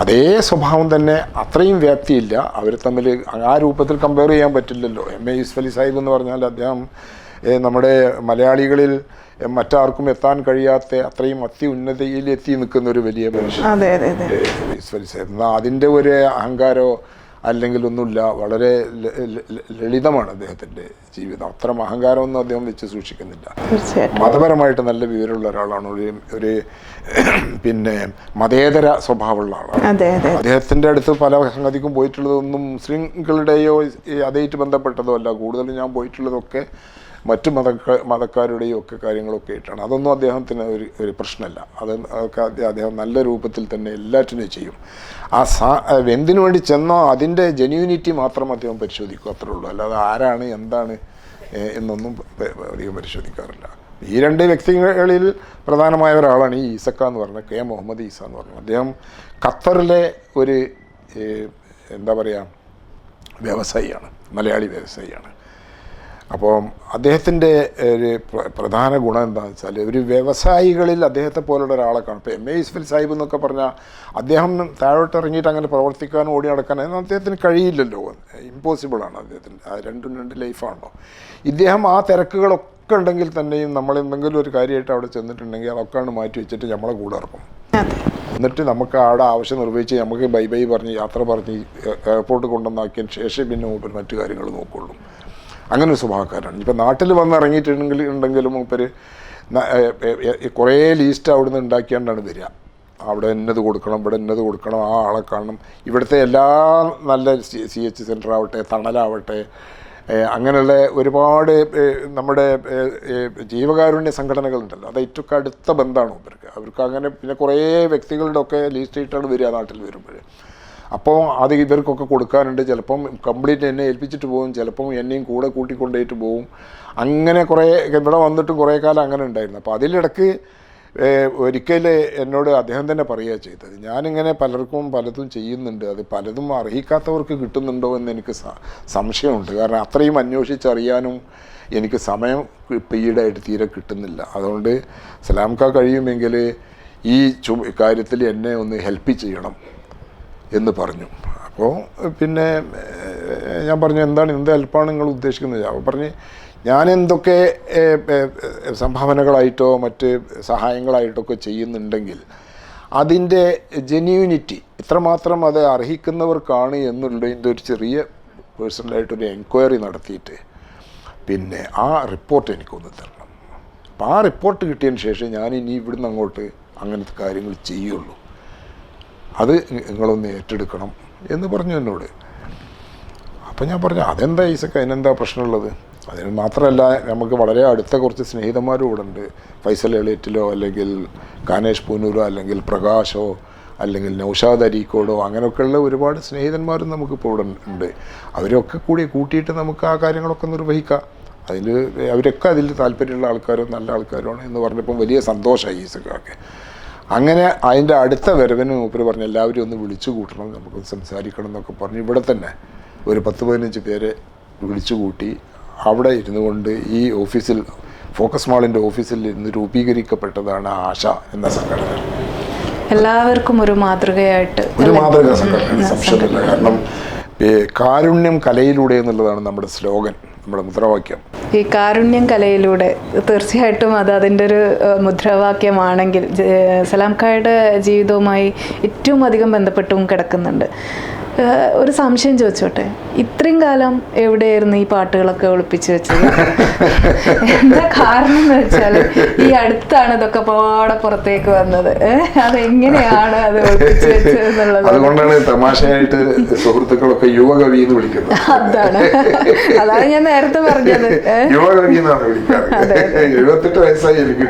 അതേ സ്വഭാവം തന്നെ, അത്രയും വ്യാപ്തിയില്ല. അവർ തമ്മിൽ ആ രൂപത്തിൽ കമ്പയർ ചെയ്യാൻ പറ്റില്ലല്ലോ. എം എ യൂസഫ് അലി സാഹിബ് എന്ന് പറഞ്ഞാൽ അദ്ദേഹം നമ്മുടെ മലയാളികളിൽ മറ്റാർക്കും എത്താൻ കഴിയാത്ത അത്രയും അത്യുന്നതിയിൽ എത്തി നിൽക്കുന്ന ഒരു വലിയ മനുഷ്യൻ യൂസഫ് അലി സാഹിബ്. എന്നാൽ അതിൻ്റെ ഒരു അഹങ്കാരമോ അല്ലെങ്കിൽ ഒന്നുമില്ല. വളരെ ലളിതമാണ് അദ്ദേഹത്തിൻ്റെ ജീവിതം. അത്തരം അഹങ്കാരമൊന്നും അദ്ദേഹം വെച്ച് സൂക്ഷിക്കുന്നില്ല. മതപരമായിട്ട് നല്ല വിവരമുള്ള ഒരാളാണ്. ഒരു പിന്നെ മതേതര സ്വഭാവമുള്ള ആളാണ്. അദ്ദേഹത്തിൻ്റെ അടുത്ത് പല സംഗതിക്കും പോയിട്ടുള്ളതൊന്നും മുസ്ലിങ്ങളുടെയോ അതായിട്ട് ബന്ധപ്പെട്ടതോ അല്ല. കൂടുതലും ഞാൻ പോയിട്ടുള്ളതൊക്കെ മറ്റു മതക്കാരുടെയും ഒക്കെ കാര്യങ്ങളൊക്കെ ആയിട്ടാണ്. അതൊന്നും അദ്ദേഹത്തിന് ഒരു പ്രശ്നമല്ല. അതൊക്കെ അദ്ദേഹം നല്ല രൂപത്തിൽ തന്നെ എല്ലാറ്റിനും ചെയ്യും. എന്തിനു വേണ്ടി ചെന്നോ അതിൻ്റെ ജെന്യൂനിറ്റി മാത്രം അദ്ദേഹം പരിശോധിക്കും, അത്രേ ഉള്ളൂ. അല്ലാതെ ആരാണ് എന്താണ് എന്നൊന്നും അധികം പരിശോധിക്കാറില്ല. ഈ 2 വ്യക്തികളിൽ പ്രധാനമായ ഒരാളാണ് ഈ ഈസക്ക എന്ന് പറഞ്ഞത്, കെ മുഹമ്മദ് ഈസ എന്ന് പറഞ്ഞത്. അദ്ദേഹം ഖത്തറിലെ ഒരു എന്താ പറയുക വ്യവസായിയാണ്, മലയാളി വ്യവസായിയാണ്. അപ്പോൾ അദ്ദേഹത്തിൻ്റെ ഒരു പ്രധാന ഗുണം എന്താണെന്ന് വെച്ചാൽ ഒരു വ്യവസായികളിൽ അദ്ദേഹത്തെ പോലുള്ള ഒരാളെ കാണും. ഇപ്പോൾ എം എ യൂസഫ് അലി സാഹിബ് എന്നൊക്കെ പറഞ്ഞാൽ അദ്ദേഹം താഴോട്ട് ഇറങ്ങിയിട്ട് അങ്ങനെ പ്രവർത്തിക്കാനും ഓടി നടക്കാനും അദ്ദേഹത്തിന് കഴിയില്ലല്ലോ, ഇമ്പോസിബിളാണ് അദ്ദേഹത്തിന്. രണ്ടും 2 ലൈഫാണല്ലോ. ഇദ്ദേഹം ആ തിരക്കുകളൊക്കെ ഉണ്ടെങ്കിൽ തന്നെയും നമ്മൾ എന്തെങ്കിലും ഒരു കാര്യമായിട്ട് അവിടെ ചെന്നിട്ടുണ്ടെങ്കിൽ അതൊക്കെയാണ് മാറ്റി വെച്ചിട്ട് നമ്മളെ കൂടെ ഇറക്കും. എന്നിട്ട് നമുക്ക് അവിടെ ആവശ്യം നിർവഹിച്ച് നമുക്ക് ബൈ ബൈ പറഞ്ഞ് യാത്ര പറഞ്ഞ് എയർപോർട്ട് കൊണ്ടുവന്നാക്കിയതിന് ശേഷം പിന്നെ മൂപ്പർ മറ്റു കാര്യങ്ങൾ നോക്കുള്ളൂ. അങ്ങനെ ഒരു സ്വഭാവക്കാരാണ്. ഇപ്പം നാട്ടിൽ വന്ന് ഇറങ്ങിയിട്ടുണ്ടെങ്കിലും മൂപ്പർ കുറേ ലീസ്റ്റ് അവിടെ നിന്ന് ഉണ്ടാക്കിയാണ്ടാണ് വരിക. അവിടെ ഇന്നത് കൊടുക്കണം, ഇവിടെ ഇന്നത് കൊടുക്കണം, ആ ആളെ കാണണം. ഇവിടുത്തെ എല്ലാ നല്ല CH സെൻ്റർ ആവട്ടെ, തണലാവട്ടെ, അങ്ങനെയുള്ള ഒരുപാട് നമ്മുടെ ജീവകാരുണ്യ സംഘടനകളുണ്ടല്ലോ, അത് ഏറ്റവും അടുത്ത ബന്ധമാണ് അവർക്ക്. അങ്ങനെ പിന്നെ കുറേ വ്യക്തികളുടെ ഒക്കെ ലീസ്റ്റ് ആയിട്ടാണ് വരിക നാട്ടിൽ വരുമ്പോൾ. അപ്പോൾ അത് ഇവർക്കൊക്കെ കൊടുക്കാനുണ്ട്. ചിലപ്പം കംപ്ലീറ്റ് എന്നെ ഏൽപ്പിച്ചിട്ട് പോകും, ചിലപ്പം എന്നെയും കൂടെ കൂട്ടിക്കൊണ്ടേറ്റ് പോകും. അങ്ങനെ കുറേ ഇവിടെ വന്നിട്ടും കുറേ കാലം അങ്ങനെ ഉണ്ടായിരുന്നു. അപ്പോൾ അതിലിടക്ക് ഒരിക്കൽ എന്നോട് അദ്ദേഹം തന്നെ പറയുക ചെയ്തത്, ഞാനിങ്ങനെ പലർക്കും പലതും ചെയ്യുന്നുണ്ട്, അത് പലതും അർഹിക്കാത്തവർക്ക് കിട്ടുന്നുണ്ടോ എന്ന് എനിക്ക് സംശയമുണ്ട്. കാരണം അത്രയും അന്വേഷിച്ചറിയാനും എനിക്ക് സമയം ഈടായിട്ട് തീരെ കിട്ടുന്നില്ല. അതുകൊണ്ട് സലാംക്ക കഴിയുമെങ്കിൽ ഈ കാര്യത്തിൽ എന്നെ ഒന്ന് ഹെൽപ്പ് ചെയ്യണം എന്ന് പറഞ്ഞു. അപ്പോൾ പിന്നെ ഞാൻ പറഞ്ഞു, എന്ത് ഹെൽപ്പാണ് നിങ്ങൾ ഉദ്ദേശിക്കുന്നത്? അപ്പോൾ പറഞ്ഞ്, ഞാൻ എന്തൊക്കെ സംഭാവനകളായിട്ടോ മറ്റ് സഹായങ്ങളായിട്ടൊക്കെ ചെയ്യുന്നുണ്ടെങ്കിൽ അതിൻ്റെ ജെന്യൂനിറ്റി എത്രമാത്രം അത് അർഹിക്കുന്നവർക്കാണ് എന്നുള്ളതിൻ്റെ ഒരു ചെറിയ പേഴ്സണലായിട്ടൊരു എൻക്വയറി നടത്തിയിട്ട് പിന്നെ ആ റിപ്പോർട്ട് എനിക്കൊന്ന് തരണം. അപ്പോൾ ആ റിപ്പോർട്ട് കിട്ടിയതിന് ശേഷം ഞാൻ ഇനി ഇവിടുന്ന് അങ്ങോട്ട് അങ്ങനത്തെ കാര്യങ്ങൾ ചെയ്യുള്ളൂ. അത് നിങ്ങളൊന്ന് ഏറ്റെടുക്കണം എന്ന് പറഞ്ഞു എന്നോട്. അപ്പം ഞാൻ പറഞ്ഞു, അതെന്താ ഈസക്ക, അതിനെന്താ പ്രശ്നമുള്ളത്? അതിന് മാത്രമല്ല, നമുക്ക് വളരെ അടുത്ത കുറച്ച് സ്നേഹിതന്മാരും ഇവിടെ ഉണ്ട്. ഫൈസൽ എളിയറ്റിലോ അല്ലെങ്കിൽ കാനേഷ് പൂനൂരോ അല്ലെങ്കിൽ പ്രകാശോ അല്ലെങ്കിൽ നൗഷാദ് അരീക്കോടോ അങ്ങനെയൊക്കെയുള്ള ഒരുപാട് സ്നേഹിതന്മാരും നമുക്കിപ്പോൾ ഇവിടെ ഉണ്ട്. അവരൊക്കെ കൂടി കൂട്ടിയിട്ട് നമുക്ക് ആ കാര്യങ്ങളൊക്കെ നിർവഹിക്കാം. അവരൊക്കെ അതിൽ താല്പര്യമുള്ള ആൾക്കാരും നല്ല ആൾക്കാരുമാണ് എന്ന് പറഞ്ഞപ്പം വലിയ സന്തോഷമായി ഈസക്കൊക്കെ. അങ്ങനെ അതിൻ്റെ അടുത്ത വരവിന് മൂപ്പര് പറഞ്ഞു, എല്ലാവരും ഒന്ന് വിളിച്ചു കൂട്ടണം, നമുക്ക് സംസാരിക്കണം എന്നൊക്കെ പറഞ്ഞു ഇവിടെ തന്നെ ഒരു 10-15 പേരെ വിളിച്ചു കൂട്ടി അവിടെ ഇരുന്നു കൊണ്ട് ഈ ഓഫീസിൽ, ഫോക്കസ് മാളിൻ്റെ ഓഫീസിൽ ഇരുന്ന് രൂപീകരിക്കപ്പെട്ടതാണ് ആശ എന്ന സംഘടന. എല്ലാവർക്കും ഒരു മാതൃകയായിട്ട്, ഒരു മാതൃകാ സംഘടന, സംശയമില്ല. കാരണം കാരുണ്യം കലയിലൂടെ എന്നുള്ളതാണ് നമ്മുടെ സ്ലോഗൻ, നമ്മുടെ മുദ്രാവാക്യം. ഈ കാരുണ്യം കലയിലൂടെ തീർച്ചയായിട്ടും അത് അതിൻ്റെ ഒരു മുദ്രാവാക്യമാണെങ്കിൽ സലാംക്കായുടെ ജീവിതവുമായി ഏറ്റവും അധികം ബന്ധപ്പെട്ടും കിടക്കുന്നുണ്ട്. ഒരു സംശയം ചോദിച്ചോട്ടെ, ഇത്രയും കാലം എവിടെയായിരുന്നു ഈ പാട്ടുകളൊക്കെ ഒളിപ്പിച്ചു വെച്ചത്? എന്താ കാരണം എന്ന് വെച്ചാൽ ഈ അടുത്താണ് ഇതൊക്കെ പാടെ പുറത്തേക്ക് വന്നത്. അതെങ്ങനെയാണ് അത് ഒളിപ്പിച്ചു വെച്ചത് എന്നുള്ളത്. അതുകൊണ്ടാണ് തമാശയായിട്ട് സുഹൃത്തുക്കളൊക്കെ യുവകവി എന്ന് വിളിക്കുന്നത്. അതാണ് ഞാൻ നേരത്തെ പറഞ്ഞത്. യുവകവി എന്നാണ് വിളിക്കാറ്. 78 വയസ്സായി എനിക്ക്.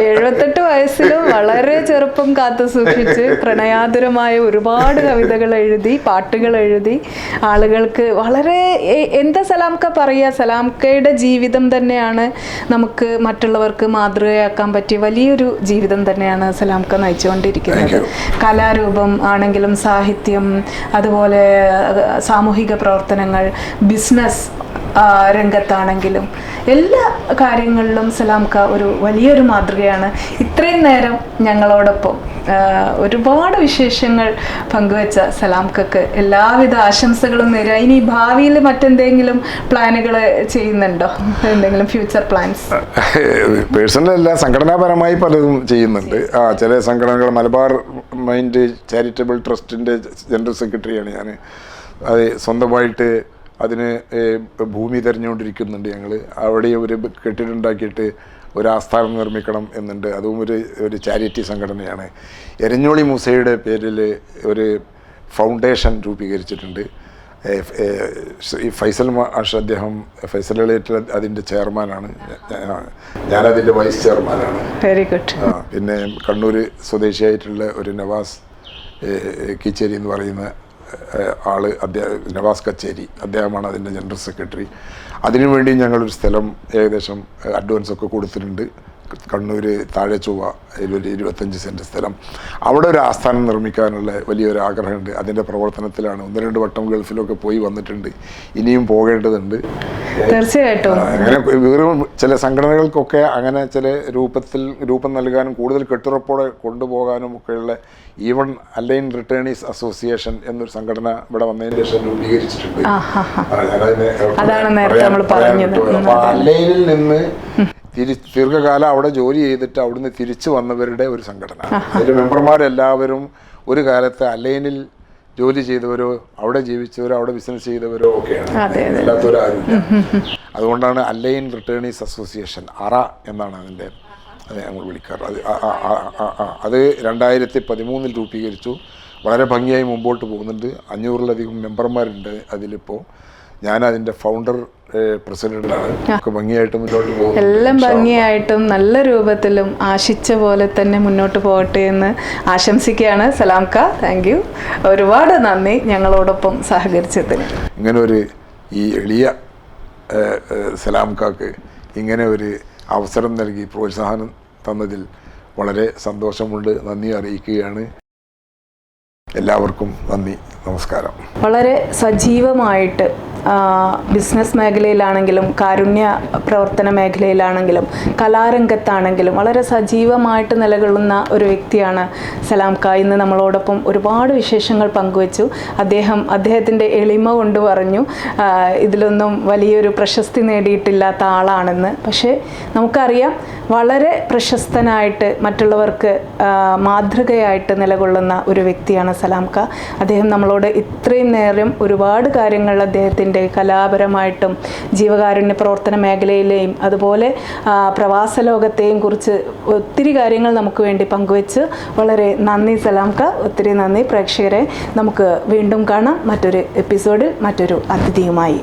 78 വയസ്സിലും വളരെ ചെറുപ്പം കാത്തു സൂക്ഷിച്ച് പ്രണയാതുരമായ ഒരുപാട് കവിതകൾ എഴുതി, പാട്ടുകൾ എഴുതി, ആളുകൾക്ക് വളരെ എന്താ സലാംക്ക പറയുക, സലാംക്കയുടെ ജീവിതം തന്നെയാണ് നമുക്ക് മറ്റുള്ളവർക്ക് മാതൃകയാക്കാൻ പറ്റിയ വലിയൊരു ജീവിതം തന്നെയാണ് സലാംക്ക നയിച്ചുകൊണ്ടിരിക്കുന്നത്. കലാരൂപം ആണെങ്കിലും സാഹിത്യം, അതുപോലെ സാമൂഹിക പ്രവർത്തനങ്ങൾ, ബിസിനസ് രംഗത്താണെങ്കിലും എല്ലാ കാര്യങ്ങളിലും സലാംക്ക ഒരു വലിയൊരു മാതൃകയാണ്. ഇത്രയും നേരം ഞങ്ങളോടൊപ്പം ഒരുപാട് വിശേഷങ്ങൾ പങ്കുവെച്ച സലാംക്കക്ക് എല്ലാവിധ ആശംസകളും നേരുക. ഇനി ഭാവിയിൽ മറ്റെന്തെങ്കിലും പ്ലാനുകൾ ചെയ്യുന്നുണ്ടോ? എന്തെങ്കിലും ഫ്യൂച്ചർ പ്ലാൻസ്? പേഴ്സണലല്ല, സംഘടനാപരമായി പലതും ചെയ്യുന്നുണ്ട്. ചില സംഘടനകൾ, മലബാർ മൈൻഡ് ചാരിറ്റബിൾ ട്രസ്റ്റിൻ്റെ ജനറൽ സെക്രട്ടറിയാണ് ഞാൻ. അത് സ്വന്തമായിട്ട് അതിന് ഭൂമി തിരഞ്ഞുകൊണ്ടിരിക്കുന്നുണ്ട് ഞങ്ങൾ. അവിടെ ഒരു കെട്ടിടം ഉണ്ടാക്കിയിട്ട് ഒരു ആസ്ഥാനം നിർമ്മിക്കണം എന്നുണ്ട്. അതും ഒരു ചാരിറ്റി സംഘടനയാണ്. എരഞ്ഞോളി മൂസയുടെ പേരിൽ ഒരു ഫൗണ്ടേഷൻ രൂപീകരിച്ചിട്ടുണ്ട്. ഈ ഫൈസൽ മാഷ്, അദ്ദേഹം ഫൈസൽ എളിയറ്റ് അതിൻ്റെ ചെയർമാനാണ്, ഞാനതിൻ്റെ വൈസ് ചെയർമാനാണ്. Very good. പിന്നെ കണ്ണൂർ സ്വദേശിയായിട്ടുള്ള ഒരു നവാസ് കിച്ചേരി എന്ന് പറയുന്ന ആള്, നവാസ് കച്ചേരി, അദ്ദേഹമാണ് അതിൻ്റെ ജനറൽ സെക്രട്ടറി. അതിനുവേണ്ടി ഞങ്ങളൊരു സ്ഥലം ഏകദേശം അഡ്വാൻസ് ഒക്കെ കൊടുത്തിട്ടുണ്ട്. കണ്ണൂർ താഴെ ചൊവ്വ ഒരു 25 സെൻറ്റ് സ്ഥലം. അവിടെ ഒരു ആസ്ഥാനം നിർമ്മിക്കാനുള്ള വലിയൊരു ആഗ്രഹമുണ്ട്. അതിൻ്റെ പ്രവർത്തനത്തിലാണ്. 1-2 വട്ടം ഗൾഫിലൊക്കെ പോയി വന്നിട്ടുണ്ട്. ഇനിയും പോകേണ്ടതുണ്ട്. തീർച്ചയായിട്ടും അങ്ങനെ വെറും ചില സംഘടനകൾക്കൊക്കെ അങ്ങനെ ചില രൂപം നൽകാനും കൂടുതൽ കെട്ടുറപ്പോടെ കൊണ്ടുപോകാനും ഒക്കെയുള്ള ഈവൺ അലൈൻ റിട്ടേണീസ് അസോസിയേഷൻ എന്നൊരു സംഘടന ഇവിടെ വന്നതിന് ശേഷം രൂപീകരിച്ചിട്ടുണ്ട്. അലൈനിൽ നിന്ന് ദീർഘകാലം അവിടെ ജോലി ചെയ്തിട്ട് അവിടുന്ന് തിരിച്ചു വന്നവരുടെ ഒരു സംഘടന. അതിലെ മെമ്പർമാരെല്ലാവരും ഒരു കാലത്ത് അലൈനിൽ ജോലി ചെയ്തവരോ അവിടെ ജീവിച്ചവരോ അവിടെ ബിസിനസ് ചെയ്തവരോ ഒക്കെയാണ്, അല്ലാത്തവരോ ആരുമില്ല. അതുകൊണ്ടാണ് അലൈൻ റിട്ടേണീസ് അസോസിയേഷൻ, അറ എന്നാണ് അതിൻ്റെ ഞങ്ങൾ വിളിക്കാറ്. അത് 2013 രൂപീകരിച്ചു. വളരെ ഭംഗിയായി മുമ്പോട്ട് പോകുന്നുണ്ട്. 500-ലധികം മെമ്പർമാരുണ്ട് അതിലിപ്പോൾ. ഞാൻ അതിൻ്റെ ഫൗണ്ടർ പ്രസിഡന്റാണ്. ഭംഗിയായിട്ട് മുന്നോട്ട് പോകുന്നു. എല്ലാം ഭംഗിയായിട്ടും നല്ല രൂപത്തിലും ആശിച്ച പോലെ തന്നെ മുന്നോട്ട് പോകട്ടെ എന്ന് ആശംസിക്കുകയാണ്. സലാംക്ക, താങ്ക് യു. ഒരുപാട് നന്ദി ഞങ്ങളോടൊപ്പം സഹകരിച്ചതിന്. ഇങ്ങനെ ഒരു ഈ എളിയ സലാംക്കാക്ക് ഇങ്ങനെ ഒരു അവസരം നൽകി പ്രോത്സാഹനം തന്നതിൽ വളരെ സന്തോഷമുണ്ട്. നന്ദി അറിയിക്കുകയാണ്. എല്ലാവർക്കും നന്ദി, നമസ്കാരം. വളരെ സജീവമായിട്ട് ബിസിനസ് മേഖലയിലാണെങ്കിലും കാരുണ്യ പ്രവർത്തന മേഖലയിലാണെങ്കിലും കലാരംഗത്താണെങ്കിലും വളരെ സജീവമായിട്ട് നിലകൊള്ളുന്ന ഒരു വ്യക്തിയാണ് സലാംക്ക. ഇന്ന് നമ്മളോടൊപ്പം ഒരുപാട് വിശേഷങ്ങൾ പങ്കുവച്ചു. അദ്ദേഹത്തിൻ്റെ എളിമ കൊണ്ട് പറഞ്ഞു ഇതിലൊന്നും വലിയൊരു പ്രശസ്തി നേടിയിട്ടില്ലാത്ത ആളാണെന്ന്. പക്ഷേ നമുക്കറിയാം വളരെ പ്രശസ്തനായിട്ട് മറ്റുള്ളവർക്ക് മാതൃകയായിട്ട് നിലകൊള്ളുന്ന ഒരു വ്യക്തിയാണ് സലാംക്ക. അദ്ദേഹം നമ്മളോട് ഇത്രയും നേരം ഒരുപാട് കാര്യങ്ങൾ അദ്ദേഹത്തിൻ്റെ കലാപരമായിട്ടും ജീവകാരുണ്യ പ്രവർത്തന മേഖലയിലെയും അതുപോലെ പ്രവാസ ലോകത്തെയും കുറിച്ച് ഒത്തിരി കാര്യങ്ങൾ നമുക്ക് വേണ്ടി പങ്കുവെച്ച് വളരെ നന്ദി സലാംക്ക. ഒത്തിരി നന്ദി. പ്രേക്ഷകരെ, നമുക്ക് വീണ്ടും കാണാം മറ്റൊരു എപ്പിസോഡിൽ മറ്റൊരു അതിഥിയുമായി.